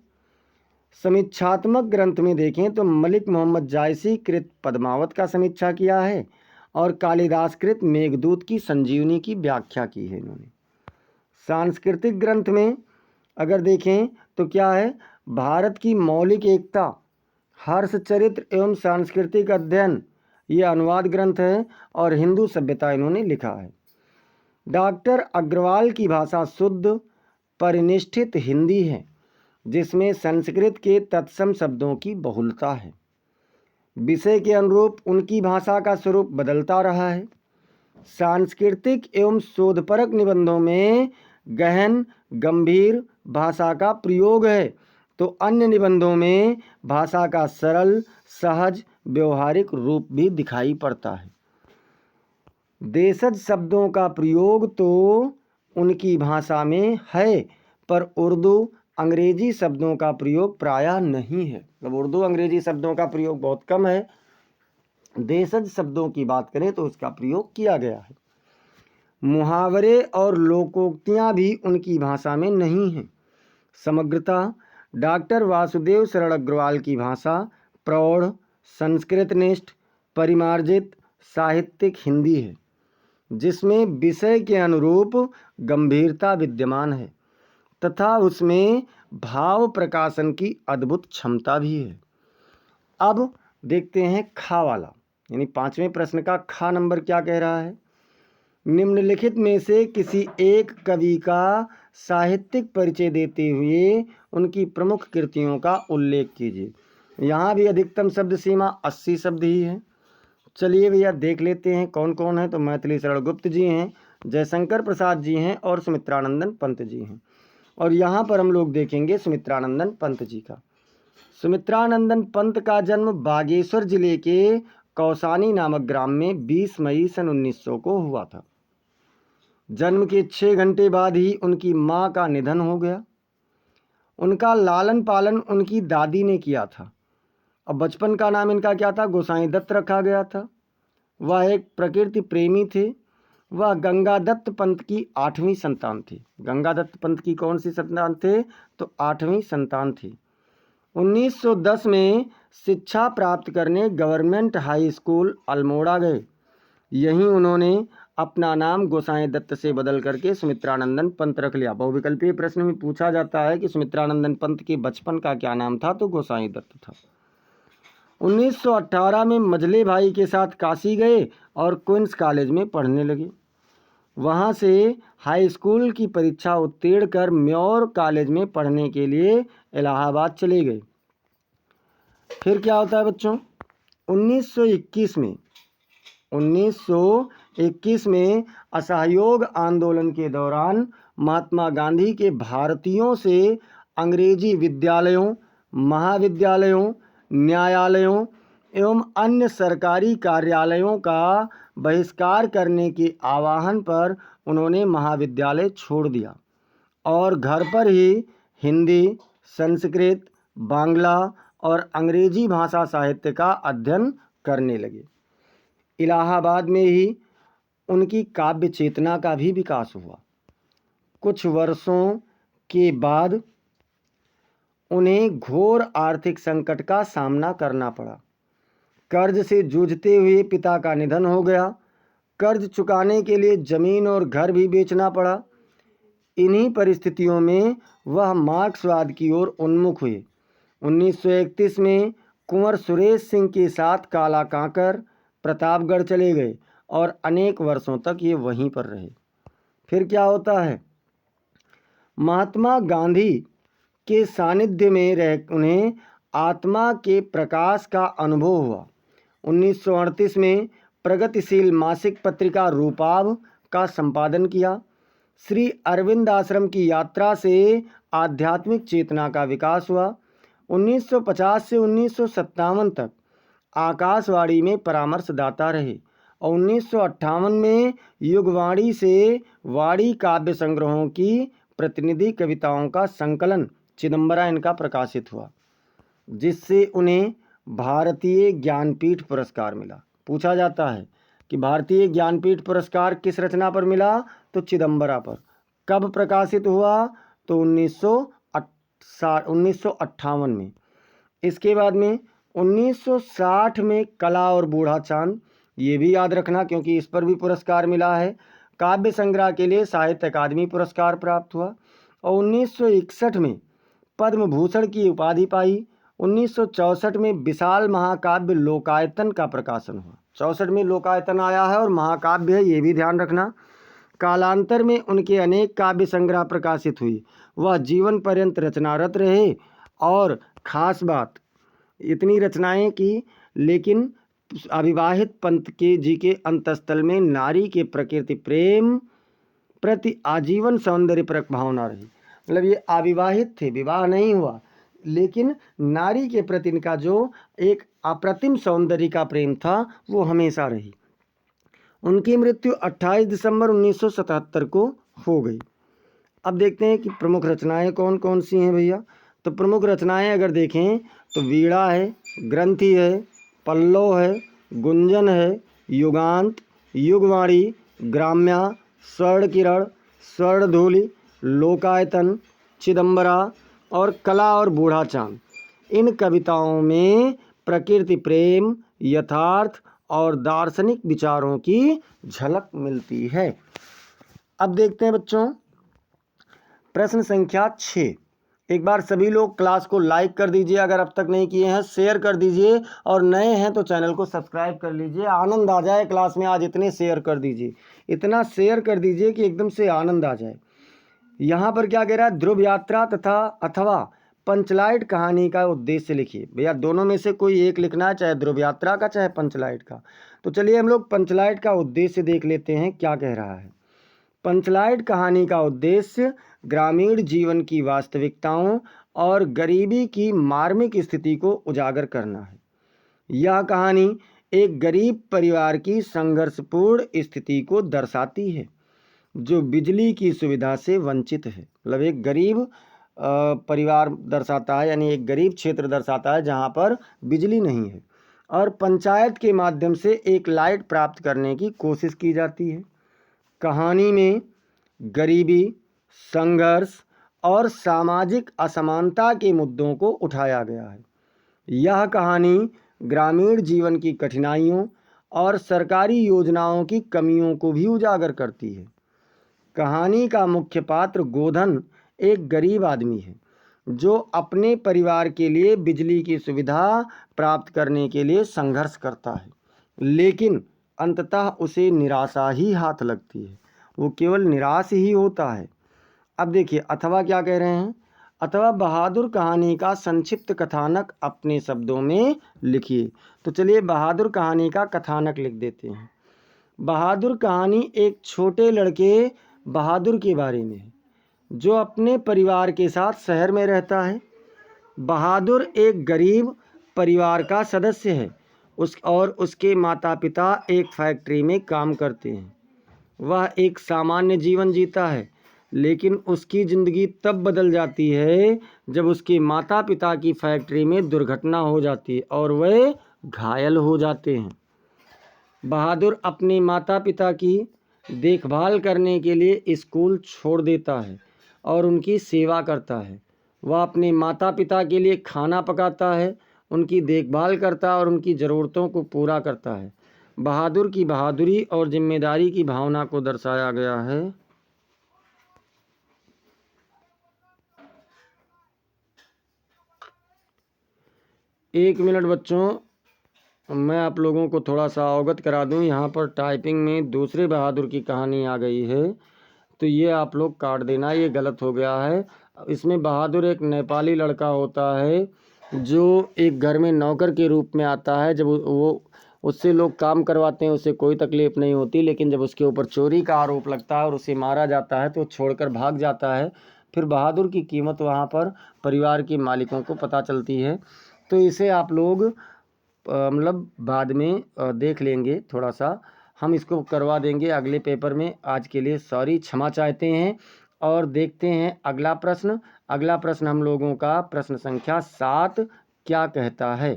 समीक्षात्मक ग्रंथ में देखें तो मलिक मोहम्मद जायसी कृत पद्मावत का समीक्षा किया है और कालिदास कृत मेघदूत की संजीवनी की व्याख्या की है इन्होंने। सांस्कृतिक ग्रंथ में अगर देखें तो क्या है? भारत की मौलिक एकता, हर्ष चरित्र एवं सांस्कृतिक अध्ययन, ये अनुवाद ग्रंथ है और हिंदू सभ्यता इन्होंने लिखा है। डॉक्टर अग्रवाल की भाषा शुद्ध परिनिष्ठित हिंदी है जिसमें संस्कृत के तत्सम शब्दों की बहुलता है। विषय के अनुरूप उनकी भाषा का स्वरूप बदलता रहा है। सांस्कृतिक एवं शोधपरक निबंधों में गहन गंभीर भाषा का प्रयोग है तो अन्य निबंधों में भाषा का सरल सहज व्यवहारिक रूप भी दिखाई पड़ता है। देशज शब्दों का प्रयोग तो उनकी भाषा में है पर उर्दू अंग्रेजी शब्दों का प्रयोग प्रायः नहीं है। मतलब उर्दू अंग्रेजी शब्दों का प्रयोग बहुत कम है। देशज शब्दों की बात करें तो उसका प्रयोग किया गया है। मुहावरे और लोकोक्तियाँ भी उनकी भाषा में नहीं हैं। समग्रतः डॉक्टर वासुदेव शरण अग्रवाल की भाषा प्रौढ़ संस्कृतनिष्ठ परिमार्जित साहित्यिक हिंदी है जिसमें विषय के अनुरूप गंभीरता विद्यमान है तथा उसमें भाव प्रकाशन की अद्भुत क्षमता भी है। अब देखते हैं खा वाला, यानी 5वें प्रश्न का खा नंबर क्या कह रहा है। निम्नलिखित में से किसी एक कवि का साहित्यिक परिचय देते हुए उनकी प्रमुख कृतियों का उल्लेख कीजिए। यहाँ भी अधिकतम शब्द सीमा 80 शब्द ही है। चलिए भैया देख लेते हैं कौन कौन है। तो मैथिली शरण गुप्त जी हैं, जयशंकर प्रसाद जी हैं और सुमित्रानंदन पंत जी हैं। और यहाँ पर हम लोग देखेंगे सुमित्रानंदन पंत जी का। सुमित्रानंदन पंत का जन्म बागेश्वर जिले के कौसानी नामक ग्राम में 20 मई सन 1900 को हुआ था। जन्म के 6 घंटे बाद ही उनकी मां का निधन हो गया। उनका लालन पालन उनकी दादी ने किया था और बचपन का नाम इनका क्या था? गोसाई दत्त रखा गया था। वह एक प्रकृति प्रेमी थे। वह गंगादत्त पंथ की 8वीं संतान थी। गंगादत्त पंथ की कौन सी संतान थे? तो 8वीं संतान थी। 1910 में शिक्षा प्राप्त करने गवर्नमेंट हाई स्कूल अल्मोड़ा गए। यहीं उन्होंने अपना नाम गोसाई दत्त से बदल करके सुमित्रानंदन पंत रख लिया। बहुविकल्पीय प्रश्न में पूछा जाता है कि सुमित्रानंदन पंत के बचपन का क्या नाम था? तो गोसाई दत्त था। 1918 में मजले भाई के साथ काशी गए और क्वींस कॉलेज में पढ़ने लगे। वहाँ से हाई स्कूल की परीक्षा उत्तीर्ण कर म्योर कॉलेज में पढ़ने के लिए इलाहाबाद चले गए। फिर क्या होता है बच्चों? 1921 में असहयोग आंदोलन के दौरान महात्मा गांधी के भारतीयों से अंग्रेजी विद्यालयों, महाविद्यालयों, न्यायालयों एवं अन्य सरकारी कार्यालयों का बहिष्कार करने के आह्वान पर उन्होंने महाविद्यालय छोड़ दिया और घर पर ही हिंदी, संस्कृत, बांग्ला और अंग्रेजी भाषा साहित्य का अध्ययन करने लगे। इलाहाबाद में ही उनकी काव्य चेतना का भी विकास हुआ। कुछ वर्षों के बाद उन्हें घोर आर्थिक संकट का सामना करना पड़ा। कर्ज से जूझते हुए पिता का निधन हो गया। कर्ज चुकाने के लिए जमीन और घर भी बेचना पड़ा। इन्हीं परिस्थितियों में वह मार्क्सवाद की ओर उन्मुख हुए। 1931 में कुंवर सुरेश सिंह के साथ काला कांकर प्रतापगढ़ चले गए और अनेक वर्षों तक ये वहीं पर रहे। फिर क्या होता है? महात्मा गांधी के सानिध्य में रह उन्हें आत्मा के प्रकाश का अनुभव हुआ। 1938 में प्रगतिशील मासिक पत्रिका रूपाभ का संपादन किया। श्री अरविंद आश्रम की यात्रा से आध्यात्मिक चेतना का विकास हुआ। 1950 से 1957 तक आकाशवाणी में परामर्शदाता रहे और 1958 में युगवाणी से वाणी काव्य संग्रहों की प्रतिनिधि कविताओं का संकलन चिदंबरा इनका प्रकाशित हुआ, जिससे उन्हें भारतीय ज्ञानपीठ पुरस्कार मिला। पूछा जाता है कि भारतीय ज्ञानपीठ पुरस्कार किस रचना पर मिला? तो चिदंबरा पर। कब प्रकाशित हुआ? तो 1958 में। इसके बाद में 1960 में कला और बूढ़ा चांद, ये भी याद रखना क्योंकि इस पर भी पुरस्कार मिला है। काव्य संग्रह के लिए साहित्य अकादमी पुरस्कार प्राप्त हुआ और 1961 में पद्म भूषण की उपाधि पाई। 1964 में विशाल महाकाव्य लोकायतन का प्रकाशन हुआ। 64 में लोकायतन आया है और महाकाव्य है, ये भी ध्यान रखना। कालांतर में उनके अनेक काव्य संग्रह प्रकाशित हुई। वह जीवन पर्यंत रचनारत रहे और खास बात इतनी रचनाएं की, लेकिन अविवाहित पंत के जी के अंतस्थल में नारी के प्रकृति प्रेम प्रति आजीवन सौंदर्य परक भावना रही। मतलब ये अविवाहित थे, विवाह नहीं हुआ, लेकिन नारी के प्रति इनका जो एक अप्रतिम सौंदर्य का प्रेम था वो हमेशा रही। उनकी मृत्यु 28 दिसंबर 1977 को हो गई। अब देखते हैं कि प्रमुख रचनाएं कौन कौन सी हैं भैया। तो प्रमुख रचनाएं अगर देखें तो वीणा है, ग्रंथि है, पल्लव है, गुंजन है, युगांत, युगवाणी, ग्राम्या, स्वर्ण किरण, स्वर्णधूलि, लोकायतन, चिदंबरा और कला और बूढ़ा चांद। इन कविताओं में प्रकृति प्रेम, यथार्थ और दार्शनिक विचारों की झलक मिलती है। अब देखते हैं बच्चों प्रश्न संख्या 6। एक बार सभी लोग क्लास को लाइक कर दीजिए, अगर अब तक नहीं किए हैं शेयर कर दीजिए और नए हैं तो चैनल को सब्सक्राइब कर लीजिए। आनंद आ जाए क्लास में, आज इतने शेयर कर दीजिए, इतना शेयर कर दीजिए कि एकदम से आनंद आ जाए। यहाँ पर क्या कह रहा है? ध्रुव यात्रा तथा अथवा पंचलाइट कहानी का उद्देश्य लिखिए। भैया दोनों में से कोई एक लिखना है, चाहे ध्रुव यात्रा का चाहे पंचलाइट का। तो चलिए हम लोग पंचलाइट का उद्देश्य देख लेते हैं क्या कह रहा है। पंचलाइट कहानी का उद्देश्य ग्रामीण जीवन की वास्तविकताओं और गरीबी की मार्मिक स्थिति को उजागर करना है। यह कहानी एक गरीब परिवार की संघर्षपूर्ण स्थिति को दर्शाती है जो बिजली की सुविधा से वंचित है। मतलब एक गरीब परिवार दर्शाता है, यानी एक गरीब क्षेत्र दर्शाता है जहाँ पर बिजली नहीं है और पंचायत के माध्यम से एक लाइट प्राप्त करने की कोशिश की जाती है। कहानी में गरीबी, संघर्ष और सामाजिक असमानता के मुद्दों को उठाया गया है। यह कहानी ग्रामीण जीवन की कठिनाइयों और सरकारी योजनाओं की कमियों को भी उजागर करती है। कहानी का मुख्य पात्र गोधन एक गरीब आदमी है जो अपने परिवार के लिए बिजली की सुविधा प्राप्त करने के लिए संघर्ष करता है, लेकिन अंततः उसे निराशा ही हाथ लगती है। वो केवल निराश ही होता है। अब देखिए अथवा क्या कह रहे हैं। अथवा बहादुर कहानी का संक्षिप्त कथानक अपने शब्दों में लिखिए। तो चलिए बहादुर कहानी का कथानक लिख देते हैं। बहादुर कहानी एक छोटे लड़के बहादुर के बारे में है जो अपने परिवार के साथ शहर में रहता है। बहादुर एक गरीब परिवार का सदस्य है और उसके माता पिता एक फैक्ट्री में काम करते हैं। वह एक सामान्य जीवन जीता है, लेकिन उसकी ज़िंदगी तब बदल जाती है जब उसके माता पिता की फैक्ट्री में दुर्घटना हो जाती है और वे घायल हो जाते हैं। बहादुर अपने माता पिता की देखभाल करने के लिए स्कूल छोड़ देता है और उनकी सेवा करता है। वह अपने माता पिता के लिए खाना पकाता है, उनकी देखभाल करता है और उनकी ज़रूरतों को पूरा करता है। बहादुर की बहादुरी और जिम्मेदारी की भावना को दर्शाया गया है। एक मिनट बच्चों, मैं आप लोगों को थोड़ा सा अवगत करा दूं। यहाँ पर टाइपिंग में दूसरे बहादुर की कहानी आ गई है, तो ये आप लोग काट देना, ये गलत हो गया है। इसमें बहादुर एक नेपाली लड़का होता है जो एक घर में नौकर के रूप में आता है। जब वो उससे लोग काम करवाते हैं उसे कोई तकलीफ़ नहीं होती, लेकिन जब उसके ऊपर चोरी का आरोप लगता है और उसे मारा जाता है तो छोड़कर भाग जाता है। फिर बहादुर की कीमत वहाँ पर परिवार के मालिकों को पता चलती है। तो इसे आप लोग मतलब बाद में देख लेंगे, थोड़ा सा हम इसको करवा देंगे अगले पेपर में। आज के लिए सॉरी, क्षमा चाहते हैं। और देखते हैं अगला प्रश्न। अगला प्रश्न हम लोगों का प्रश्न संख्या 7 क्या कहता है।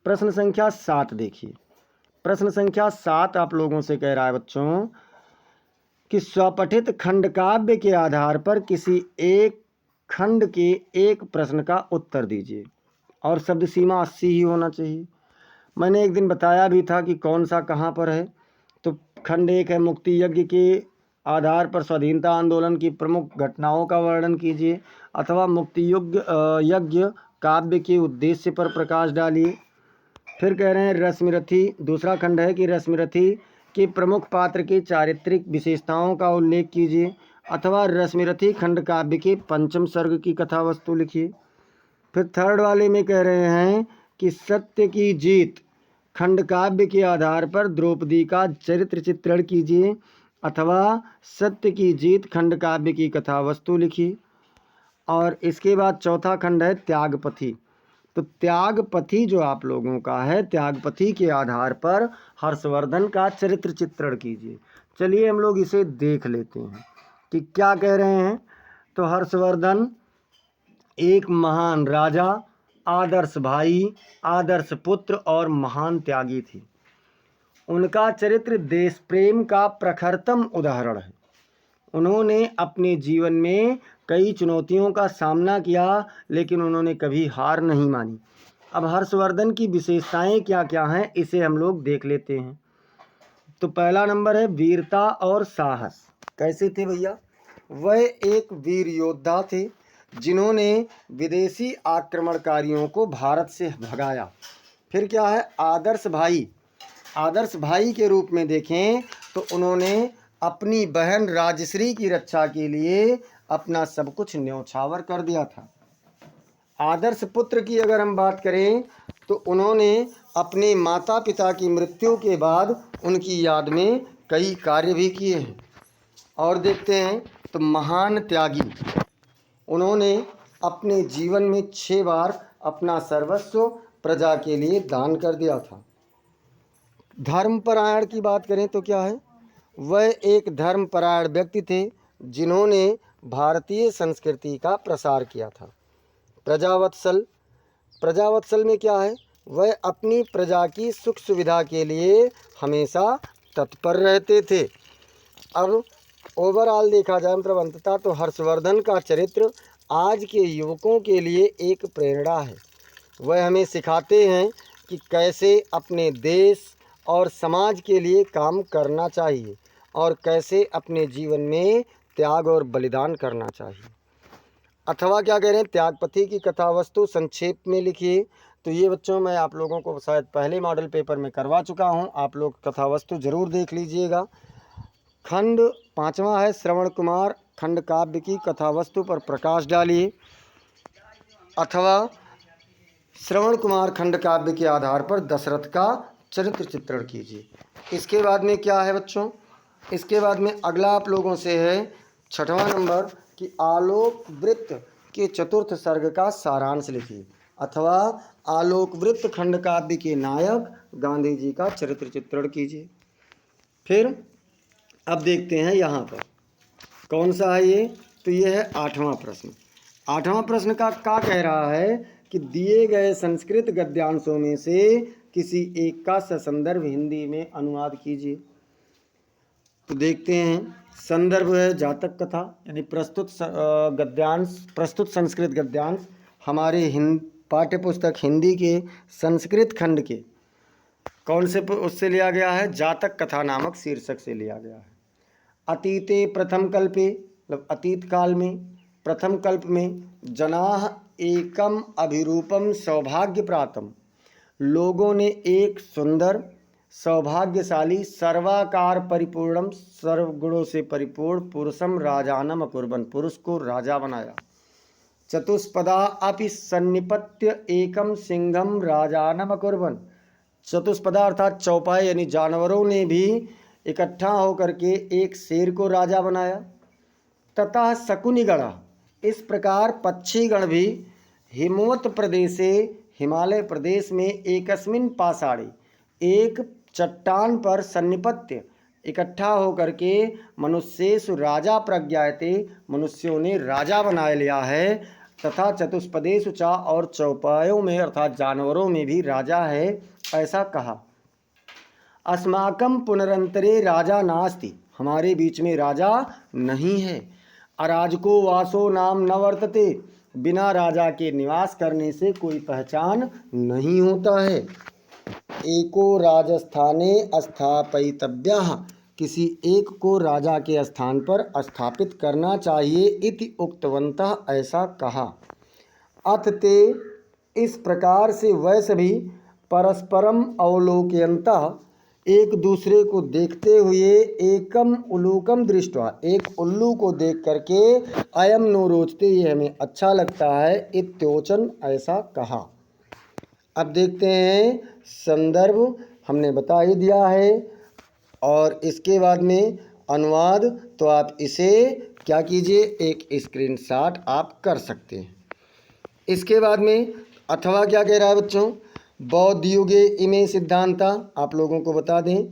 प्रश्न संख्या 7 देखिए। प्रश्न संख्या 7 आप लोगों से कह रहा है बच्चों कि स्वपठित खंड काव्य के आधार पर किसी एक खंड के एक प्रश्न का उत्तर दीजिए और शब्द सीमा 80 ही होना चाहिए। मैंने एक दिन बताया भी था कि कौन सा कहाँ पर है। तो खंड 1 है मुक्ति यज्ञ के आधार पर स्वाधीनता आंदोलन की प्रमुख घटनाओं का वर्णन कीजिए, अथवा मुक्ति यज्ञ काव्य के उद्देश्य पर प्रकाश डालिए। फिर कह रहे हैं रश्मिरथी, दूसरा खंड है कि रश्मिरथी के प्रमुख पात्र के चारित्रिक विशेषताओं का उल्लेख कीजिए, अथवा रश्मिरथी खंड काव्य के पंचम सर्ग की कथा वस्तु लिखिए। फिर थर्ड वाले में कह रहे हैं कि सत्य की जीत खंड काव्य के आधार पर द्रौपदी का चरित्र चित्रण कीजिए, अथवा सत्य की जीत खंड काव्य की कथा वस्तु लिखिए। और इसके बाद चौथा खंड है त्यागपथी। तो त्यागपथी जो आप लोगों का है, त्यागपथी के आधार पर हर्षवर्धन का चरित्र चित्रण कीजिए। चलिए हम लोग इसे देख लेते हैं कि क्या कह रहे हैं। तो हर्षवर्धन एक महान राजा, आदर्श भाई, आदर्श पुत्र और महान त्यागी थे। उनका चरित्र देश प्रेम का प्रखरतम उदाहरण है। उन्होंने अपने जीवन में कई चुनौतियों का सामना किया, लेकिन उन्होंने कभी हार नहीं मानी। अब हर्षवर्धन की विशेषताएं क्या क्या हैं इसे हम लोग देख लेते हैं। तो पहला नंबर है वीरता और साहस। कैसे थे भैया? वह एक वीर योद्धा थे जिन्होंने विदेशी आक्रमणकारियों को भारत से भगाया। फिर क्या है आदर्श भाई। आदर्श भाई के रूप में देखें तो उन्होंने अपनी बहन राजश्री की रक्षा के लिए अपना सब कुछ न्यौछावर कर दिया था। आदर्श पुत्र की अगर हम बात करें तो उन्होंने अपने माता पिता की मृत्यु के बाद उनकी याद में कई कार्य भी किए हैं। और देखते हैं तो महान त्यागी, उन्होंने अपने जीवन में 6 बार अपना सर्वस्व प्रजा के लिए दान कर दिया था। धर्मपरायण की बात करें तो क्या है, वह एक धर्मपरायण व्यक्ति थे जिन्होंने भारतीय संस्कृति का प्रसार किया था। प्रजावत्सल, प्रजावत्सल में क्या है, वह अपनी प्रजा की सुख सुविधा के लिए हमेशा तत्पर रहते थे। अब ओवरऑल देखा जाए मतलब अंततः तो हर्षवर्धन का चरित्र आज के युवकों के लिए एक प्रेरणा है। वह हमें सिखाते हैं कि कैसे अपने देश और समाज के लिए काम करना चाहिए और कैसे अपने जीवन में त्याग और बलिदान करना चाहिए। अथवा क्या कह रहे हैं, त्यागपति की कथा वस्तु संक्षेप में लिखिए। तो ये बच्चों मैं आप लोगों को शायद पहले मॉडल पेपर में करवा चुका हूँ, आप लोग कथा वस्तु जरूर देख लीजिएगा। खंड 5वां है श्रवण कुमार खंड काव्य की कथा वस्तु पर प्रकाश डालिए, अथवा श्रवण कुमार खंड काव्य के आधार पर दशरथ का चरित्र चित्रण कीजिए। इसके बाद में क्या है बच्चों, इसके बाद में अगला आप लोगों से है 6वां नंबर कि आलोक वृत्त के चतुर्थ सर्ग का सारांश लिखिए, अथवा आलोक वृत्त खंड काव्य के नायक गांधी जी का चरित्र चित्रण कीजिए। फिर अब देखते हैं यहाँ पर कौन सा है ये, तो ये है 8वां प्रश्न। 8वां प्रश्न का क्या कह रहा है कि दिए गए संस्कृत गद्यांशों में से किसी एक का ससंदर्भ हिंदी में अनुवाद कीजिए। तो देखते हैं, संदर्भ है जातक कथा, यानी प्रस्तुत गद्यांश, प्रस्तुत संस्कृत गद्यांश हमारे पाठ्य पुस्तक हिंदी के संस्कृत खंड के कौन से उससे लिया गया है, जातक कथा नामक शीर्षक से लिया गया है। अतीते प्रथम कल्पे, मतलब अतीत काल में, प्रथम कल्प में, जनाः एकम अभिरूपम सौभाग्य प्रातम, लोगों ने एक सुंदर सौभाग्यशाली सर्वाकार परिपूर्णम सर्वगुणों से परिपूर्ण पुरुषम राजानम अकुर्बन, पुरुष को राजा बनाया। चतुष्पदा अपि सन्निपत्य एकम सिंहम राजानम अकुर्बन, चतुष्पदा अर्थात चौपाई यानी जानवरों ने भी इकट्ठा होकर के एक शेर को राजा बनाया। तथा शकुनिगणा, इस प्रकार पक्षीगण भी हिमवत प्रदेशे, हिमालय प्रदेश में एकस्मिन पाषाणे, एक चट्टान पर सन्निपत्य इकट्ठा होकर के मनुष्येषु राजा प्रज्ञायते, मनुष्यों ने राजा बना लिया है। तथा चतुष्पदेषु चा, और चौपायों में अर्थात जानवरों में भी राजा है, ऐसा कहा। अस्माकं पुनरंतरे राजा नास्ति, हमारे बीच में राजा नहीं है। अराजको वासो नाम न वर्तते, बिना राजा के निवास करने से कोई पहचान नहीं होता है। एको राजस्थाने स्थापयितव्यः, किसी एक को राजा के स्थान पर स्थापित करना चाहिए। इति उक्तवन्तः, ऐसा कहा। अथ ते, इस प्रकार से वह सभी परस्परम अवलोकयन्तः, एक दूसरे को देखते हुए, एकम उलूकम दृष्ट्वा, एक उल्लू को देख करके, अयम नो रोचते, ये हमें अच्छा लगता है, इत्योचन, ऐसा कहा। अब देखते हैं संदर्भ हमने बता ही दिया है, और इसके बाद में अनुवाद, तो आप इसे क्या कीजिए, एक स्क्रीनशॉट आप कर सकते हैं। इसके बाद में अथवा क्या कह रहा है बच्चों, बौद्ध युगे इमे सिद्धांता, आप लोगों को बता दें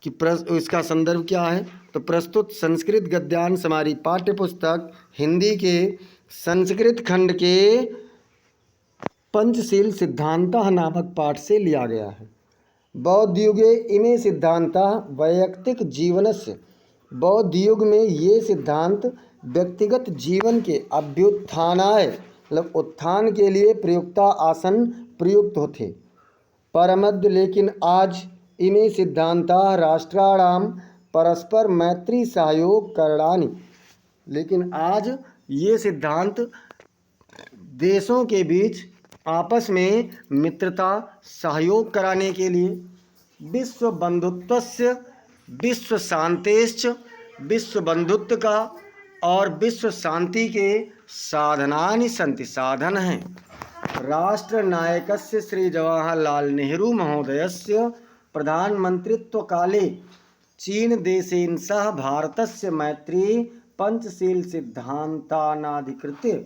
कि इसका संदर्भ क्या है। तो प्रस्तुत संस्कृत गद्यांश हमारी पाठ्य पुस्तक हिंदी के संस्कृत खंड के पंचशील सिद्धांता नामक पाठ से लिया गया है। बौद्ध युगे इमे सिद्धांता वैयक्तिक जीवनस्य, बौद्ध युग में ये सिद्धांत व्यक्तिगत जीवन के अभ्युत्थानाय, मतलब उत्थान के लिए प्रयुक्ता आसन प्रयुक्त होते। परमद्य, लेकिन आज इमे सिद्धांता राष्ट्राणाम परस्पर मैत्री सहयोग करणानि, लेकिन आज ये सिद्धांत देशों के बीच आपस में मित्रता सहयोग कराने के लिए, विश्व बंधुत्वस्य, विश्व शांतेश्च, विश्व बंधुत्व का और विश्व शांति के साधनानि सन्ति, साधन हैं। राष्ट्रनायकस्य श्री जवाहरलाल नेहरू महोदयस्य प्रधानमंत्रित्व काले चीन देशेन सह भारतस्य मैत्री पंचशील सिद्धांतानाधिकृत्य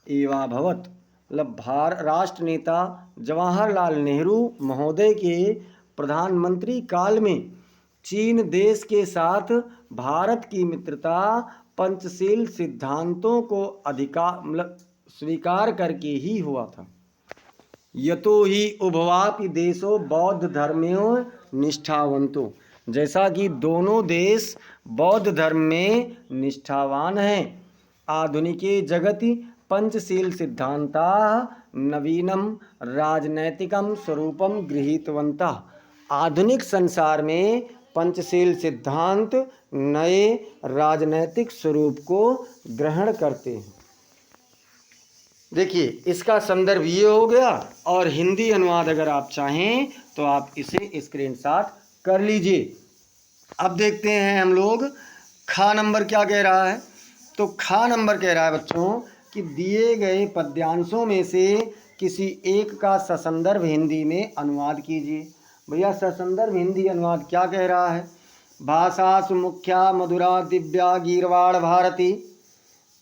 एवाभवत्, मतलब राष्ट्र नेता जवाहरलाल नेहरू महोदय के प्रधानमंत्री काल में चीन देश के साथ भारत की मित्रता पंचशील सिद्धांतों को अधिकार मतलब स्वीकार करके ही हुआ था। यतो ही उभवापि देशो बौद्ध धर्मयो निष्ठावंतो, जैसा कि दोनों देश बौद्ध धर्म में निष्ठावान हैं। आधुनिके जगति पंचशील सिद्धांता नवीनम राजनैतिकम स्वरूपम गृहीतवन्तः। आधुनिक संसार में पंचशील सिद्धांत नए राजनैतिक स्वरूप को ग्रहण करते हैं। देखिए इसका संदर्भ ये हो गया, और हिंदी अनुवाद अगर आप चाहें तो आप इसे स्क्रीनशॉट कर लीजिए। अब देखते हैं हम लोग खा नंबर क्या कह रहा है। तो खा नंबर कह रहा है बच्चों कि दिए गए पद्यांशों में से किसी एक का ससंदर्भ हिंदी में अनुवाद कीजिए। भैया ससंदर्भ हिंदी अनुवाद क्या कह रहा है। भाषा सुमुख्या मधुरा दिव्या गीर्वाण भारती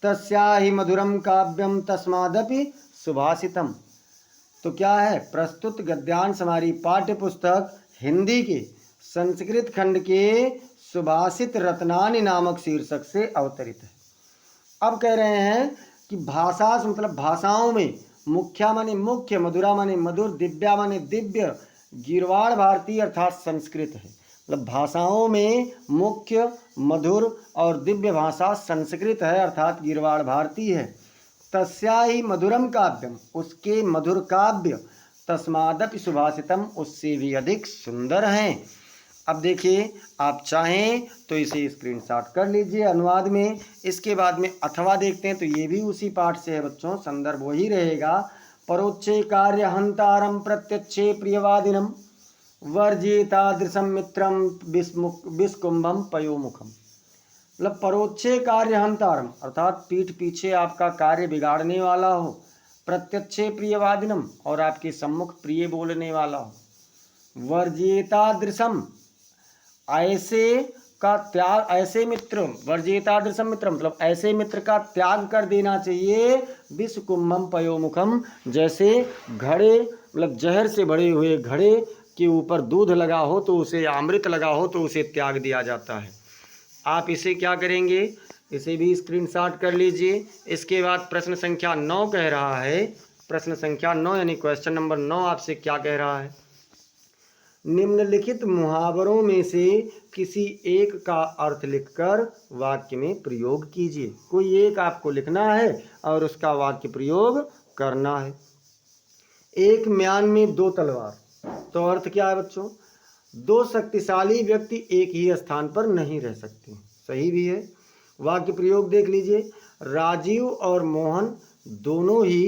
तस्या ही मधुरम काव्यम तस्मादपि सुभाषितम। तो क्या है, प्रस्तुत गद्यांश हमारी पाठ्य पुस्तक हिंदी के संस्कृत खंड के सुभाषित रत्नानि नामक शीर्षक से अवतरित है। अब कह रहे हैं कि भाषा मतलब भाषाओं में, मुख्या माने मुख्य, मधुरा माने मधुर, दिव्या माने दिव्य, गीर्वाण भारती अर्थात संस्कृत है। मतलब भाषाओं में मुख्य, मधुर और दिव्य भाषा संस्कृत है अर्थात गीर्वाण भारती है। तस्या ही मधुरम काव्यम, उसके मधुर काव्य, तस्मादपि सुभाषितम, उससे भी अधिक सुंदर हैं। अब देखिए आप चाहें तो इसे स्क्रीनशॉट कर लीजिए अनुवाद में। इसके बाद में अथवा देखते हैं तो ये भी उसी पाठ से है बच्चों, संदर्भ वही रहेगा। परोक्षे कार्य हंतारम प्रत्यक्षे प्रियवादिनम वर्जितादृशम मित्रम विस्कुंभम पयोमुखम। मतलब परोक्षे कार्य हंतारम अर्थात पीठ पीछे आपका कार्य बिगाड़ने वाला हो, प्रत्यक्षे प्रियवादिनम और आपके सम्मुख प्रिय बोलने वाला हो, वर्जितादृशम ऐसे का त्याग, ऐसे मित्र, वर्जितादृशम मित्र मतलब ऐसे मित्र का त्याग कर देना चाहिए। विस्कुंभम पयोमुखम, जैसे घड़े मतलब जहर से भरे हुए घड़े के ऊपर दूध लगा हो तो उसे, अमृत लगा हो तो उसे त्याग दिया जाता है। आप इसे क्या करेंगे, इसे भी स्क्रीनशॉट कर लीजिए। इसके बाद प्रश्न संख्या 9 कह रहा है, प्रश्न संख्या 9 यानी क्वेश्चन नंबर 9 आपसे क्या कह रहा है। निम्नलिखित मुहावरों में से किसी एक का अर्थ लिखकर वाक्य में प्रयोग कीजिए। कोई एक आपको लिखना है और उसका वाक्य प्रयोग करना है। एक म्यान में दो तलवार, तो अर्थ क्या है बच्चों, दो शक्तिशाली व्यक्ति एक ही स्थान पर नहीं रह सकते। सही भी है। वाक्य प्रयोग देख लीजिए। राजीव और मोहन दोनों ही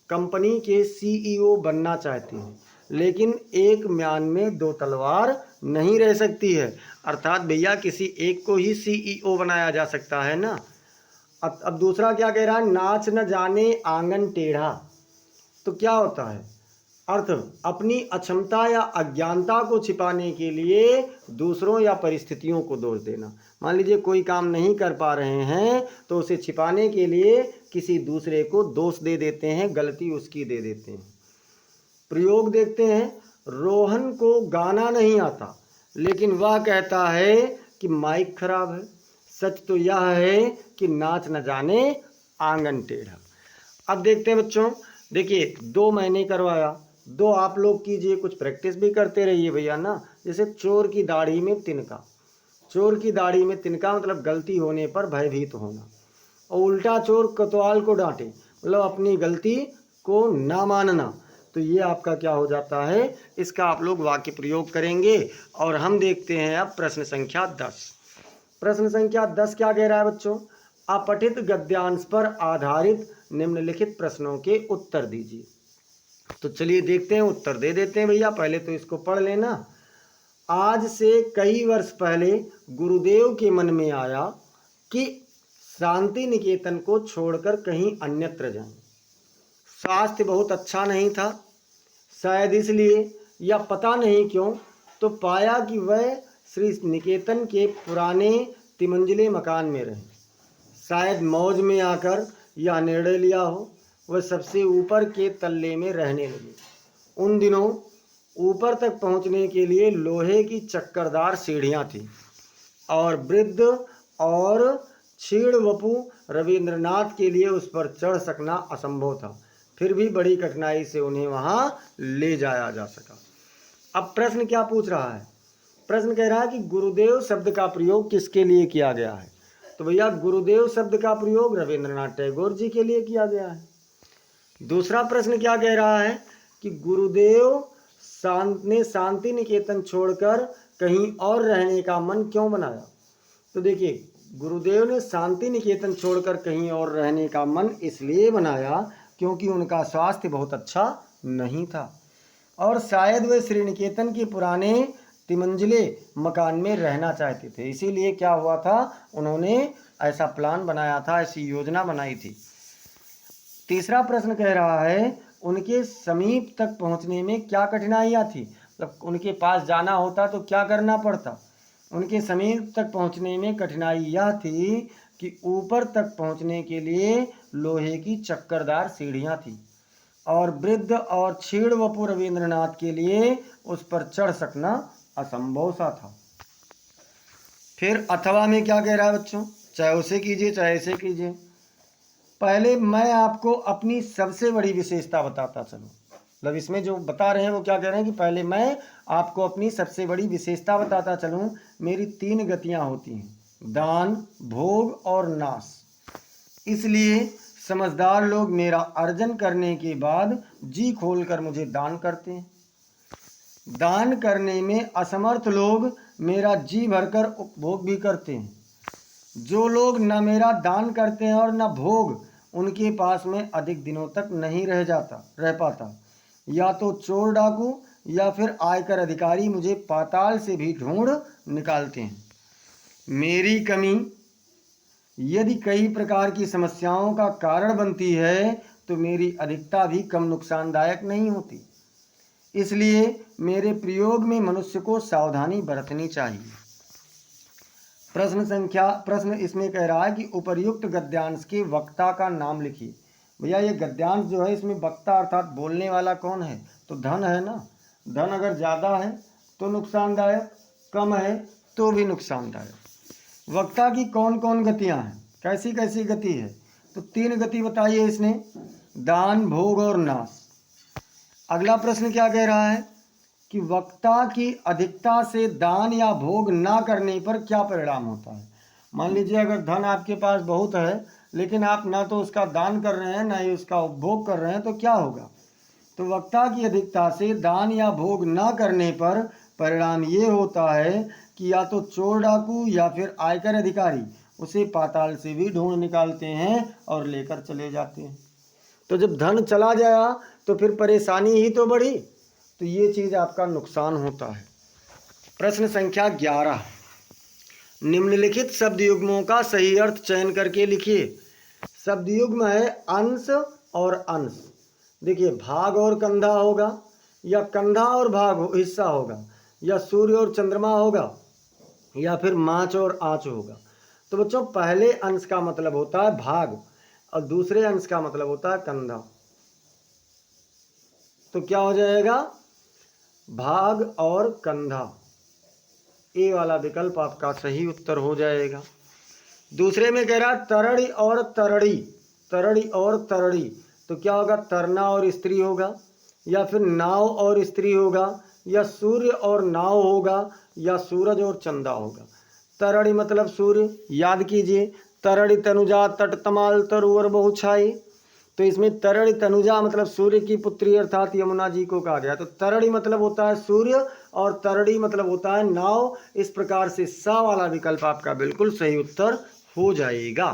कंपनी के सीईओ बनना चाहते हैं, लेकिन एक म्यान में दो तलवार नहीं रह सकती है। अर्थात भैया किसी एक को ही सीईओ बनाया जा सकता है ना। अब दूसरा क्या कह रहा है, नाच न जाने आंगन टेढ़ा। तो क्या होता है, अर्थ अपनी अक्षमता या अज्ञानता को छिपाने के लिए दूसरों या परिस्थितियों को दोष देना। मान लीजिए कोई काम नहीं कर पा रहे हैं तो उसे छिपाने के लिए किसी दूसरे को दोष दे देते हैं, गलती उसकी दे देते हैं। प्रयोग देखते हैं। रोहन को गाना नहीं आता लेकिन वह कहता है कि माइक खराब है। सच तो यह है कि नाच न जाने आंगन टेढ़ा। अब देखते हैं बच्चों, देखिए दो मैंने करवाया, दो आप लोग कीजिए, कुछ प्रैक्टिस भी करते रहिए भैया ना। जैसे चोर की दाढ़ी में तिनका, चोर की दाढ़ी में तिनका मतलब गलती होने पर भयभीत होना। और उल्टा चोर कोतवाल को डांटे मतलब अपनी गलती को ना मानना। तो ये आपका क्या हो जाता है, इसका आप लोग वाक्य प्रयोग करेंगे। और हम देखते हैं अब प्रश्न संख्या 10। प्रश्न संख्या 10 क्या कह रहा है बच्चों, अपठित गद्यांश पर आधारित निम्नलिखित प्रश्नों के उत्तर दीजिए। तो चलिए देखते हैं, उत्तर दे देते हैं भैया। पहले तो इसको पढ़ लेना। आज से कई वर्ष पहले गुरुदेव के मन में आया कि शांति निकेतन को छोड़कर कहीं अन्यत्र जाएं। स्वास्थ्य बहुत अच्छा नहीं था, शायद इसलिए या पता नहीं क्यों, तो पाया कि वह श्री निकेतन के पुराने तिमंजिले मकान में रहे। शायद मौज में आकर यह निर्णय लिया हो, वह सबसे ऊपर के तल्ले में रहने लगे। उन दिनों ऊपर तक पहुंचने के लिए लोहे की चक्करदार सीढ़ियां थी और वृद्ध और क्षीण वपु रविंद्रनाथ के लिए उस पर चढ़ सकना असंभव था। फिर भी बड़ी कठिनाई से उन्हें वहां ले जाया जा सका। अब प्रश्न क्या पूछ रहा है? प्रश्न कह रहा है कि गुरुदेव शब्द का प्रयोग किसके लिए किया गया है? तो भैया गुरुदेव शब्द का प्रयोग रविंद्रनाथ टैगोर जी के लिए किया गया है। दूसरा प्रश्न क्या कह रहा है कि गुरुदेव ने शांति निकेतन छोड़कर कहीं और रहने का मन क्यों बनाया? तो देखिए, गुरुदेव ने शांति निकेतन छोड़कर कहीं और रहने का मन इसलिए बनाया क्योंकि उनका स्वास्थ्य बहुत अच्छा नहीं था और शायद वे श्री निकेतन के पुराने तिमंजिले मकान में रहना चाहते थे। इसीलिए क्या हुआ था, उन्होंने ऐसा प्लान बनाया था, ऐसी योजना बनाई थी। तीसरा प्रश्न कह रहा है उनके समीप तक पहुंचने में क्या कठिनाइयां थी? मतलब उनके पास जाना होता तो क्या करना पड़ता? उनके समीप तक पहुंचने में कठिनाई यह थी कि ऊपर तक पहुंचने के लिए लोहे की चक्करदार सीढ़ियां थी और वृद्ध और क्षीण वपु रविंद्रनाथ के लिए उस पर चढ़ सकना असंभव सा था। फिर अथवा में क्या कह रहा है बच्चों? चाहे उसे कीजिए चाहे इसे कीजिए। पहले मैं आपको अपनी सबसे बड़ी विशेषता बताता चलूं। मतलब इसमें जो बता रहे हैं वो क्या कह रहे हैं कि पहले मैं आपको अपनी सबसे बड़ी विशेषता बताता चलूं। मेरी 3 गतियां होती हैं, दान, भोग और नाश। इसलिए समझदार लोग मेरा अर्जन करने के बाद जी खोलकर मुझे दान करते हैं। दान करने में असमर्थ लोग मेरा जी भरकर उपभोग भी करते हैं। जो लोग न मेरा दान करते हैं और न भोग, उनके पास में अधिक दिनों तक नहीं रह पाता। या तो चोर डाकू या फिर आयकर अधिकारी मुझे पाताल से भी ढूंढ निकालते हैं। मेरी कमी यदि कई प्रकार की समस्याओं का कारण बनती है तो मेरी अधिकता भी कम नुकसानदायक नहीं होती। इसलिए मेरे प्रयोग में मनुष्य को सावधानी बरतनी चाहिए। प्रश्न इसमें कह रहा है कि उपर्युक्त गद्यांश के वक्ता का नाम लिखिए। भैया ये गद्यांश जो है इसमें वक्ता अर्थात बोलने वाला कौन है? तो धन है ना। धन अगर ज़्यादा है तो नुकसानदायक, कम है तो भी नुकसानदायक। वक्ता की कौन कौन गतियां हैं, कैसी कैसी गति है? तो 3 गति बताइए इसने, दान, भोग और नाश। अगला प्रश्न क्या कह रहा है कि वक्ता की अधिकता से दान या भोग ना करने पर क्या परिणाम होता है? मान लीजिए अगर धन आपके पास बहुत है लेकिन आप ना तो उसका दान कर रहे हैं ना ही उसका उपभोग कर रहे हैं तो क्या होगा? तो वक्ता की अधिकता से दान या भोग ना करने पर परिणाम ये होता है कि या तो चोर डाकू या फिर आयकर अधिकारी उसे पाताल से भी ढूंढ निकालते हैं और लेकर चले जाते हैं। तो जब धन चला जाया तो फिर परेशानी ही तो बढ़ी, तो ये चीज़ आपका नुकसान होता है। प्रश्न संख्या 11, निम्नलिखित शब्द युग्मों का सही अर्थ चयन करके लिखिए। शब्द युग्म है अंश और अंश। देखिए, भाग और कंधा होगा या कंधा और भाग हिस्सा होगा या सूर्य और चंद्रमा होगा या फिर माछ और आँच होगा। तो बच्चों पहले अंश का मतलब होता है भाग और दूसरे अंश का मतलब होता है कंधा। तो क्या हो जाएगा? भाग और कंधा। ए वाला विकल्प आपका सही उत्तर हो जाएगा। दूसरे में कह रहा तरड़ी और तरड़ी, तरड़ी और तरड़ी। तो क्या होगा? तरना और स्त्री होगा या फिर नाव और स्त्री होगा या सूर्य और नाव होगा या सूरज और चंदा होगा। तरड़ी मतलब सूर्य, याद कीजिए, तरड़ी तनुजा तट तमाल तरुवर बहुछाई। तो इसमें तरड़ी तनुजा मतलब सूर्य की पुत्री अर्थात यमुना जी को कहा गया। तो तरड़ी मतलब होता है सूर्य और तरड़ी मतलब होता है नाव। इस प्रकार से सा वाला विकल्प आपका बिल्कुल सही उत्तर हो जाएगा।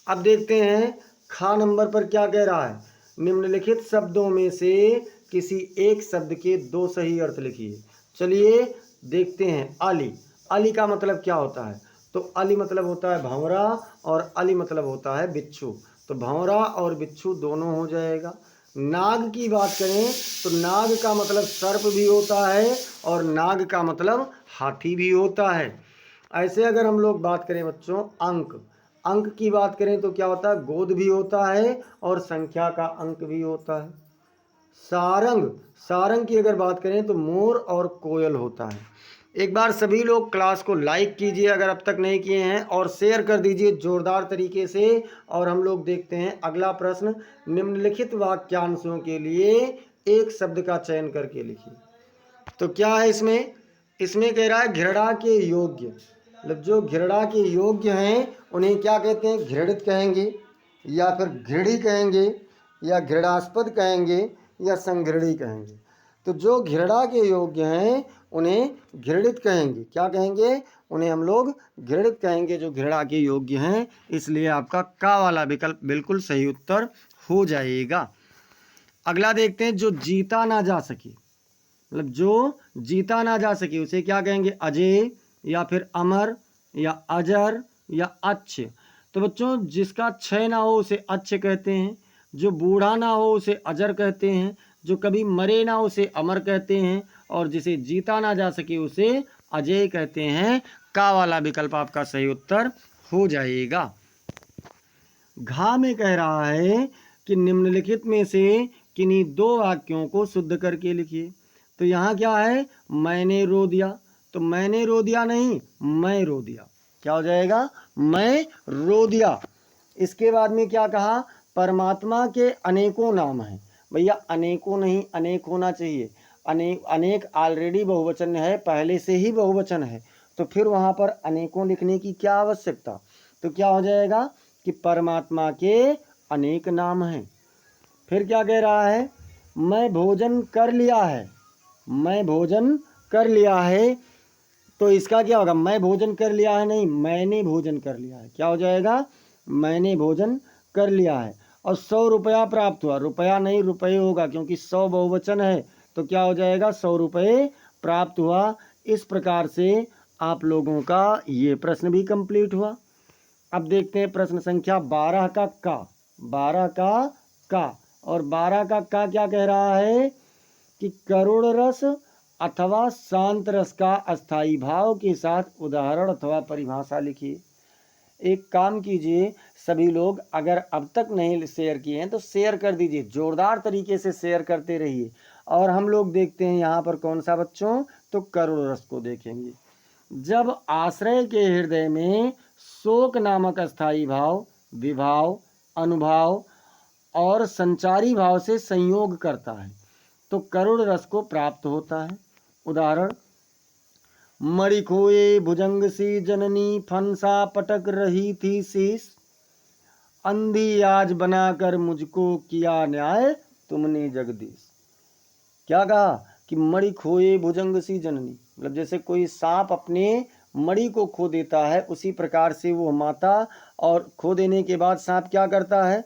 अब देखते हैं खा नंबर पर क्या कह रहा है। निम्नलिखित शब्दों में से किसी एक शब्द के 2 सही अर्थ लिखिए। चलिए देखते हैं। अली, अली का मतलब क्या होता है? तो अली मतलब होता है भंवरा और अली मतलब होता है बिच्छू। तो भंवरा और बिच्छू दोनों हो जाएगा। नाग की बात करें तो नाग का मतलब सर्प भी होता है और नाग का मतलब हाथी भी होता है। ऐसे अगर हम लोग बात करें बच्चों अंक, अंक की बात करें तो क्या होता है? गोद भी होता है और संख्या का अंक भी होता है। सारंग, सारंग की अगर बात करें तो मोर और कोयल होता है। एक बार सभी लोग क्लास को लाइक कीजिए अगर अब तक नहीं किए हैं, और शेयर कर दीजिए जोरदार तरीके से। और हम लोग देखते हैं अगला प्रश्न। निम्नलिखित वाक्यांशों के लिए एक शब्द का चयन करके लिखिए। तो क्या है इसमें? इसमें कह रहा है घृणा के योग्य, मतलब जो घृणा के योग्य हैं उन्हें क्या कहते हैं? घृणित कहेंगे, या फिर घृणी कहेंगे, या घृणास्पद कहेंगे, या संघृणी कहेंगे। तो जो घृणा के योग्य हैं उन्हें घृणित कहेंगे। क्या कहेंगे? उन्हें हम लोग घृणित कहेंगे, जो घृणा के योग्य हैं। इसलिए आपका का वाला विकल्प बिल्कुल सही उत्तर हो जाएगा। अगला देखते हैं, जो जीता ना जा सके, मतलब जो जीता ना जा सके उसे क्या कहेंगे? अजेय, या फिर अमर, या अजर, या अच्छ। तो बच्चों जिसका क्षय ना हो उसे अच्छ कहते हैं, जो बूढ़ा ना हो उसे अजर कहते हैं, जो कभी मरे ना उसे अमर कहते हैं, और जिसे जीता ना जा सके उसे अजेय कहते हैं। का वाला विकल्प आपका सही उत्तर हो जाएगा। घा में कह रहा है कि निम्नलिखित में से किन्हीं दो वाक्यों को शुद्ध करके लिखिए। तो यहाँ क्या है? मैंने रो दिया। तो मैंने रो दिया नहीं, मैं रो दिया। क्या हो जाएगा? मैं रो दिया। इसके बाद में क्या कहा? परमात्मा के अनेकों नाम हैं। भैया अनेकों नहीं, अनेक होना चाहिए। अनेक, अनेक ऑलरेडी बहुवचन है, पहले से ही बहुवचन है, तो फिर वहाँ पर अनेकों लिखने की क्या आवश्यकता? तो क्या हो जाएगा कि परमात्मा के अनेक नाम हैं। फिर क्या कह रहा है? मैं भोजन कर लिया है। मैं भोजन कर लिया है। तो इसका क्या होगा? मैं भोजन कर लिया है नहीं, मैंने भोजन कर लिया है। क्या हो जाएगा? मैंने भोजन कर लिया है। और 100 रुपया प्राप्त हुआ। रुपया नहीं, रुपये होगा, क्योंकि 100 बहुवचन है। तो क्या हो जाएगा? 100 रुपये प्राप्त हुआ। इस प्रकार से आप लोगों का ये प्रश्न भी कंप्लीट हुआ। अब देखते हैं प्रश्न संख्या 12 का का। 12 का और 12 का क्या कह रहा है कि करुण रस अथवा शांत रस का अस्थाई भाव के साथ उदाहरण अथवा परिभाषा लिखिए। एक काम कीजिए सभी लोग, अगर अब तक नहीं शेयर किए हैं तो शेयर कर दीजिए, जोरदार तरीके से शेयर करते रहिए। और हम लोग देखते हैं यहाँ पर कौन सा बच्चों? तो करुण रस को देखेंगे। जब आश्रय के हृदय में शोक नामक अस्थाई भाव विभाव, अनुभाव और संचारी भाव से संयोग करता है तो करुण रस को प्राप्त होता है। उदाहरण: मणि खोए भुजंग सी जननी, फनसा पटक रही थी शीश, अंधी आज बनाकर मुझको किया न्याय तुमने जगदीश। क्या कहा कि मणि खोए भुजंग सी जननी, मतलब जैसे कोई सांप अपने मणि को खो देता है, उसी प्रकार से वो माता, और खो देने के बाद सांप क्या करता है?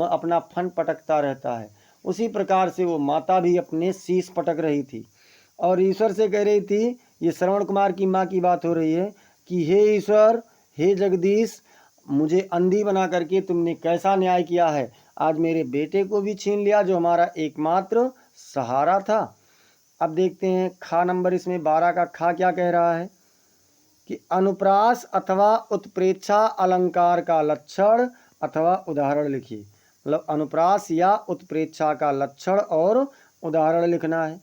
अपना फन पटकता रहता है। उसी प्रकार से वो माता भी अपने शीश पटक रही थी और ईश्वर से कह रही थी, ये श्रवण कुमार की माँ की बात हो रही है, कि हे ईश्वर, हे जगदीश, मुझे अंधी बना करके तुमने कैसा न्याय किया है। आज मेरे बेटे को भी छीन लिया जो हमारा एकमात्र सहारा था। अब देखते हैं खा नंबर इसमें 12 का खा क्या कह रहा है कि अनुप्रास अथवा उत्प्रेक्षा अलंकार का लक्षण अथवा उदाहरण लिखिए। मतलब अनुप्रास या उत्प्रेक्षा का लक्षण और उदाहरण लिखना है।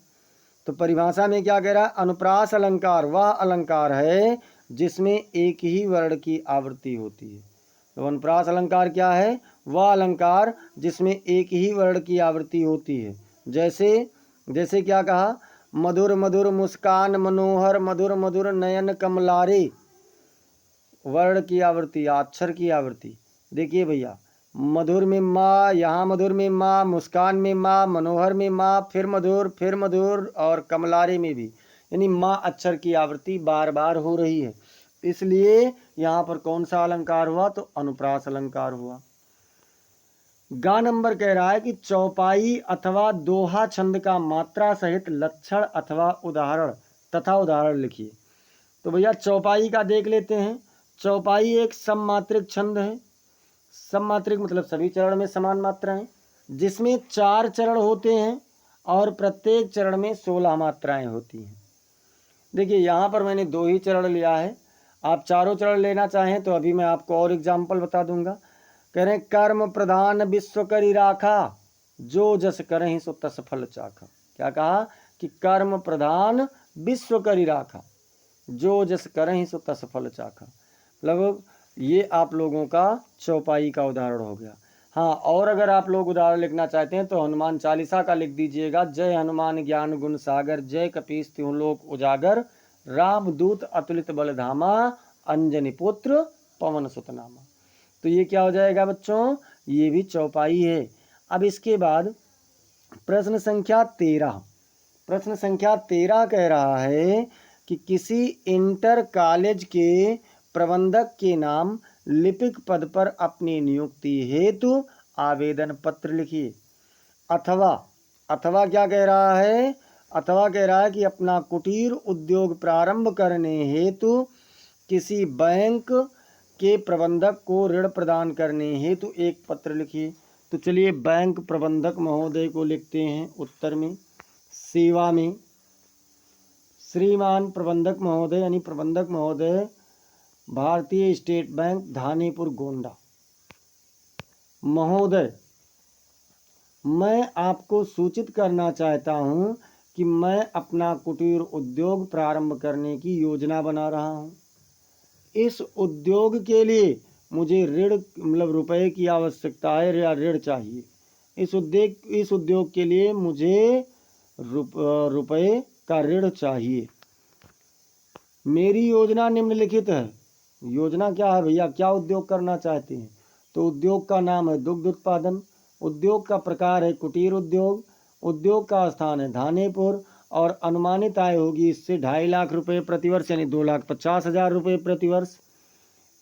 तो परिभाषा में क्या कह रहा है? अनुप्रास अलंकार वह अलंकार है जिसमें एक ही वर्ण की आवृत्ति होती है। तो अनुप्रास अलंकार क्या है? वह अलंकार जिसमें एक ही वर्ण की आवृत्ति होती है। जैसे क्या कहा? मधुर मधुर मुस्कान मनोहर, मधुर मधुर नयन कमलारे। वर्ण की आवृत्ति, अक्षर की आवृत्ति। देखिए भैया, मधुर में माँ, यहाँ मधुर में माँ, मुस्कान में माँ, मनोहर में माँ, फिर मधुर और कमलारे में भी, यानी माँ अक्षर की आवृत्ति बार बार हो रही है। इसलिए यहाँ पर कौन सा अलंकार हुआ? तो अनुप्रास अलंकार हुआ। गा नंबर कह रहा है कि चौपाई अथवा दोहा छंद का मात्रा सहित लक्षण अथवा उदाहरण तथा उदाहरण लिखिए। तो भैया चौपाई का देख लेते हैं। चौपाई एक सममात्रिक छंद है। सममात्रिक मतलब सभी चरण में समान मात्राएं, जिसमें 4 चरण होते हैं और प्रत्येक चरण में 16 मात्राएं होती हैं। देखिए यहाँ पर मैंने 2 ही चरण लिया है, आप चारों चरण लेना चाहें तो अभी मैं आपको और एग्जाम्पल बता दूंगा। कह रहे हैं कर्म प्रधान विश्व करी राखा, जो जस करहिं सो तस फल चाखा। क्या कहा कि कर्म प्रधान विश्व करी राखा, जो जस करहिं सो तस फल चाखा। मतलब ये आप लोगों का चौपाई का उदाहरण हो गया। हाँ, और अगर आप लोग उदाहरण लिखना चाहते हैं तो हनुमान चालीसा का लिख दीजिएगा। जय हनुमान ज्ञान गुण सागर, जय कपीस तिहुँ लोक उजागर, राम दूत अतुलित बल धामा, अंजनी पुत्र पवन सुत नामा। तो ये क्या हो जाएगा बच्चों, ये भी चौपाई है। अब इसके बाद प्रश्न संख्या 13, प्रश्न संख्या 13 कह रहा है कि किसी इंटर कॉलेज के प्रबंधक के नाम लिपिक पद पर अपनी नियुक्ति हेतु आवेदन पत्र लिखिए। अथवा, अथवा क्या कह रहा है, अथवा कह रहा है कि अपना कुटीर उद्योग प्रारंभ करने हेतु किसी बैंक के प्रबंधक को ऋण प्रदान करने हेतु एक पत्र लिखिए। तो चलिए बैंक प्रबंधक महोदय को लिखते हैं उत्तर में। सेवा में श्रीमान प्रबंधक महोदय, यानी प्रबंधक महोदय, भारतीय स्टेट बैंक धानीपुर गोंडा। महोदय, मैं आपको सूचित करना चाहता हूं कि मैं अपना कुटीर उद्योग प्रारंभ करने की योजना बना रहा हूं। इस उद्योग के लिए मुझे ऋण मतलब रुपए की आवश्यकता है या ऋण चाहिए। इस उद्योग के लिए मुझे रुपए का ऋण चाहिए। मेरी योजना निम्नलिखित है। योजना क्या है भैया, क्या उद्योग करना चाहते हैं? तो उद्योग का नाम है दुग्ध उत्पादन, उद्योग का प्रकार है कुटीर उद्योग, उद्योग का स्थान है धानेपुर, और अनुमानित आय होगी इससे 2.5 लाख रुपये प्रतिवर्ष, यानी 2,50,000 रुपये प्रतिवर्ष।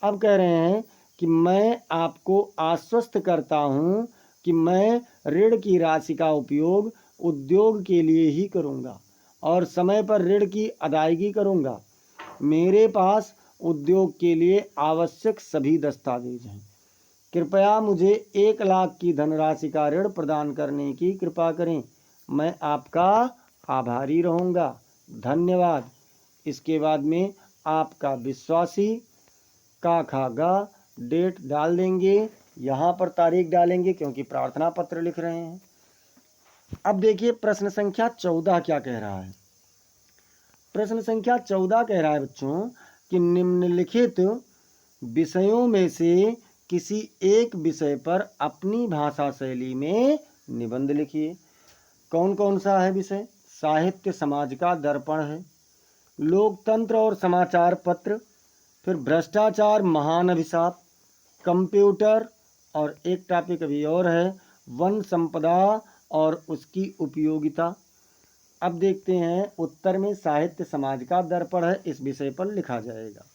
अब कह रहे हैं कि मैं आपको आश्वस्त करता हूं कि मैं ऋण की राशि का उपयोग उद्योग के लिए ही करूंगा और समय पर ऋण की अदायगी करूंगा। मेरे पास उद्योग के लिए आवश्यक सभी दस्तावेज हैं। कृपया मुझे 1 लाख की धनराशि का ऋण प्रदान करने की कृपा करें। मैं आपका आभारी रहूँगा। धन्यवाद। इसके बाद में आपका विश्वासी का खागा डेट डाल देंगे, यहाँ पर तारीख डालेंगे क्योंकि प्रार्थना पत्र लिख रहे हैं। अब देखिए प्रश्न संख्या 14 क्या कह रहा है। प्रश्न संख्या 14 कह रहा है बच्चों कि निम्नलिखित विषयों में से किसी एक विषय पर अपनी भाषा शैली में निबंध लिखिए। कौन कौन सा है विषय? साहित्य समाज का दर्पण है, लोकतंत्र और समाचार पत्र, फिर भ्रष्टाचार महान अभिशाप, कंप्यूटर, और एक टॉपिक अभी और है वन संपदा और उसकी उपयोगिता। अब देखते हैं उत्तर में साहित्य समाज का दर्पण है, इस विषय पर लिखा जाएगा।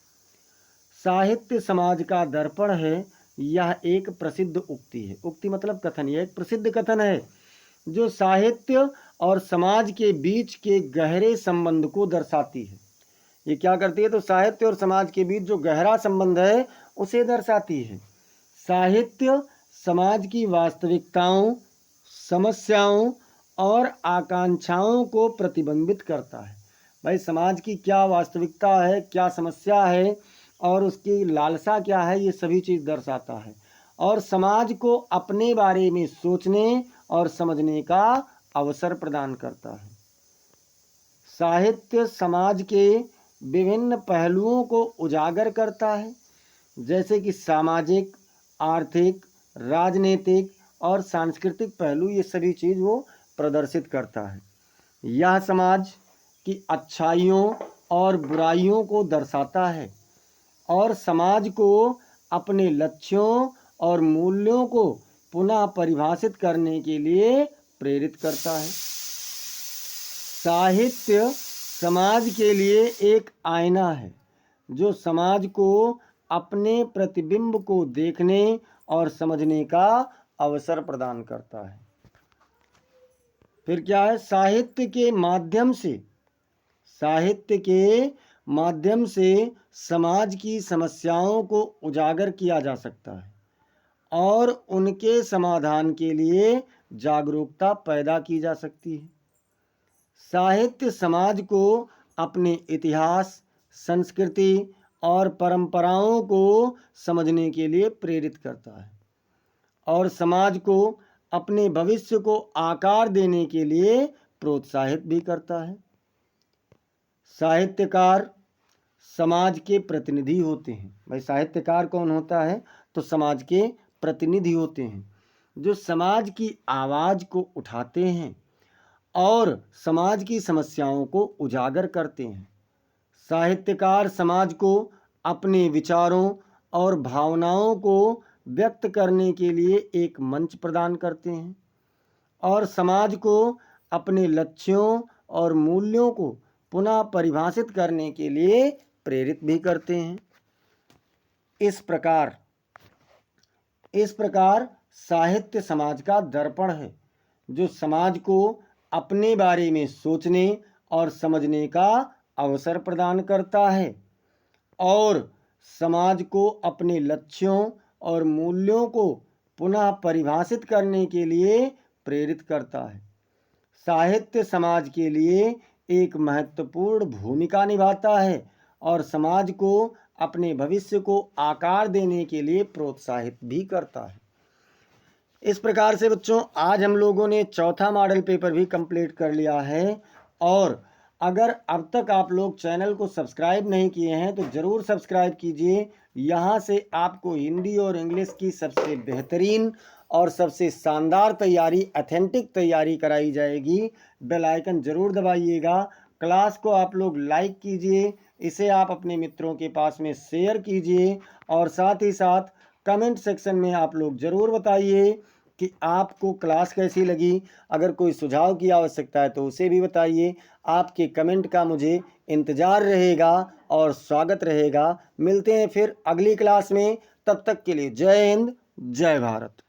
साहित्य समाज का दर्पण है, यह एक प्रसिद्ध उक्ति है। उक्ति मतलब कथन, यह एक प्रसिद्ध कथन है जो साहित्य और समाज के बीच के गहरे संबंध को दर्शाती है। ये क्या करती है? तो साहित्य और समाज के बीच जो गहरा संबंध है उसे दर्शाती है। साहित्य समाज की वास्तविकताओं, समस्याओं और आकांक्षाओं को प्रतिबिंबित करता है। भाई समाज की क्या वास्तविकता है, क्या समस्या है और उसकी लालसा क्या है, ये सभी चीज़ दर्शाता है और समाज को अपने बारे में सोचने और समझने का अवसर प्रदान करता है। साहित्य समाज के विभिन्न पहलुओं को उजागर करता है, जैसे कि सामाजिक, आर्थिक, राजनीतिक और सांस्कृतिक पहलू, ये सभी चीज़ वो प्रदर्शित करता है। यह समाज की अच्छाइयों और बुराइयों को दर्शाता है और समाज को अपने लक्ष्यों और मूल्यों को पुनः परिभाषित करने के लिए प्रेरित करता है। साहित्य समाज के लिए एक आईना है जो समाज को अपने प्रतिबिंब को देखने और समझने का अवसर प्रदान करता है। फिर क्या है? साहित्य के माध्यम से समाज की समस्याओं को उजागर किया जा सकता है और उनके समाधान के लिए जागरूकता पैदा की जा सकती है। साहित्य समाज को अपने इतिहास, संस्कृति और परंपराओं को समझने के लिए प्रेरित करता है और समाज को अपने भविष्य को आकार देने के लिए प्रोत्साहित भी करता है। साहित्यकार समाज के प्रतिनिधि होते हैं। भाई साहित्यकार कौन होता है? तो समाज के प्रतिनिधि होते हैं, जो समाज की आवाज़ को उठाते हैं और समाज की समस्याओं को उजागर करते हैं। साहित्यकार समाज को अपने विचारों और भावनाओं को व्यक्त करने के लिए एक मंच प्रदान करते हैं और समाज को अपने लक्ष्यों और मूल्यों को पुनः परिभाषित करने के लिए प्रेरित भी करते हैं। इस प्रकार साहित्य समाज का दर्पण है, जो समाज को अपने बारे में सोचने और समझने का अवसर प्रदान करता है और समाज को अपने लक्ष्यों और मूल्यों को पुनः परिभाषित करने के लिए प्रेरित करता है। साहित्य समाज के लिए एक महत्वपूर्ण भूमिका निभाता है और समाज को अपने भविष्य को आकार देने के लिए प्रोत्साहित भी करता है। इस प्रकार से बच्चों आज हम लोगों ने चौथा मॉडल पेपर भी कंप्लीट कर लिया है और अगर अब तक आप लोग चैनल को सब्सक्राइब नहीं किए हैं तो ज़रूर सब्सक्राइब कीजिए। यहाँ से आपको हिंदी और इंग्लिश की सबसे बेहतरीन और सबसे शानदार तैयारी, ऑथेंटिक तैयारी कराई जाएगी। बेल आइकन ज़रूर दबाइएगा। क्लास को आप लोग लाइक कीजिए, इसे आप अपने मित्रों के पास में शेयर कीजिए और साथ ही साथ कमेंट सेक्शन में आप लोग ज़रूर बताइए कि आपको क्लास कैसी लगी। अगर कोई सुझाव की आवश्यकता है तो उसे भी बताइए। आपके कमेंट का मुझे इंतज़ार रहेगा और स्वागत रहेगा। मिलते हैं फिर अगली क्लास में, तब तक के लिए जय हिंद, जय भारत।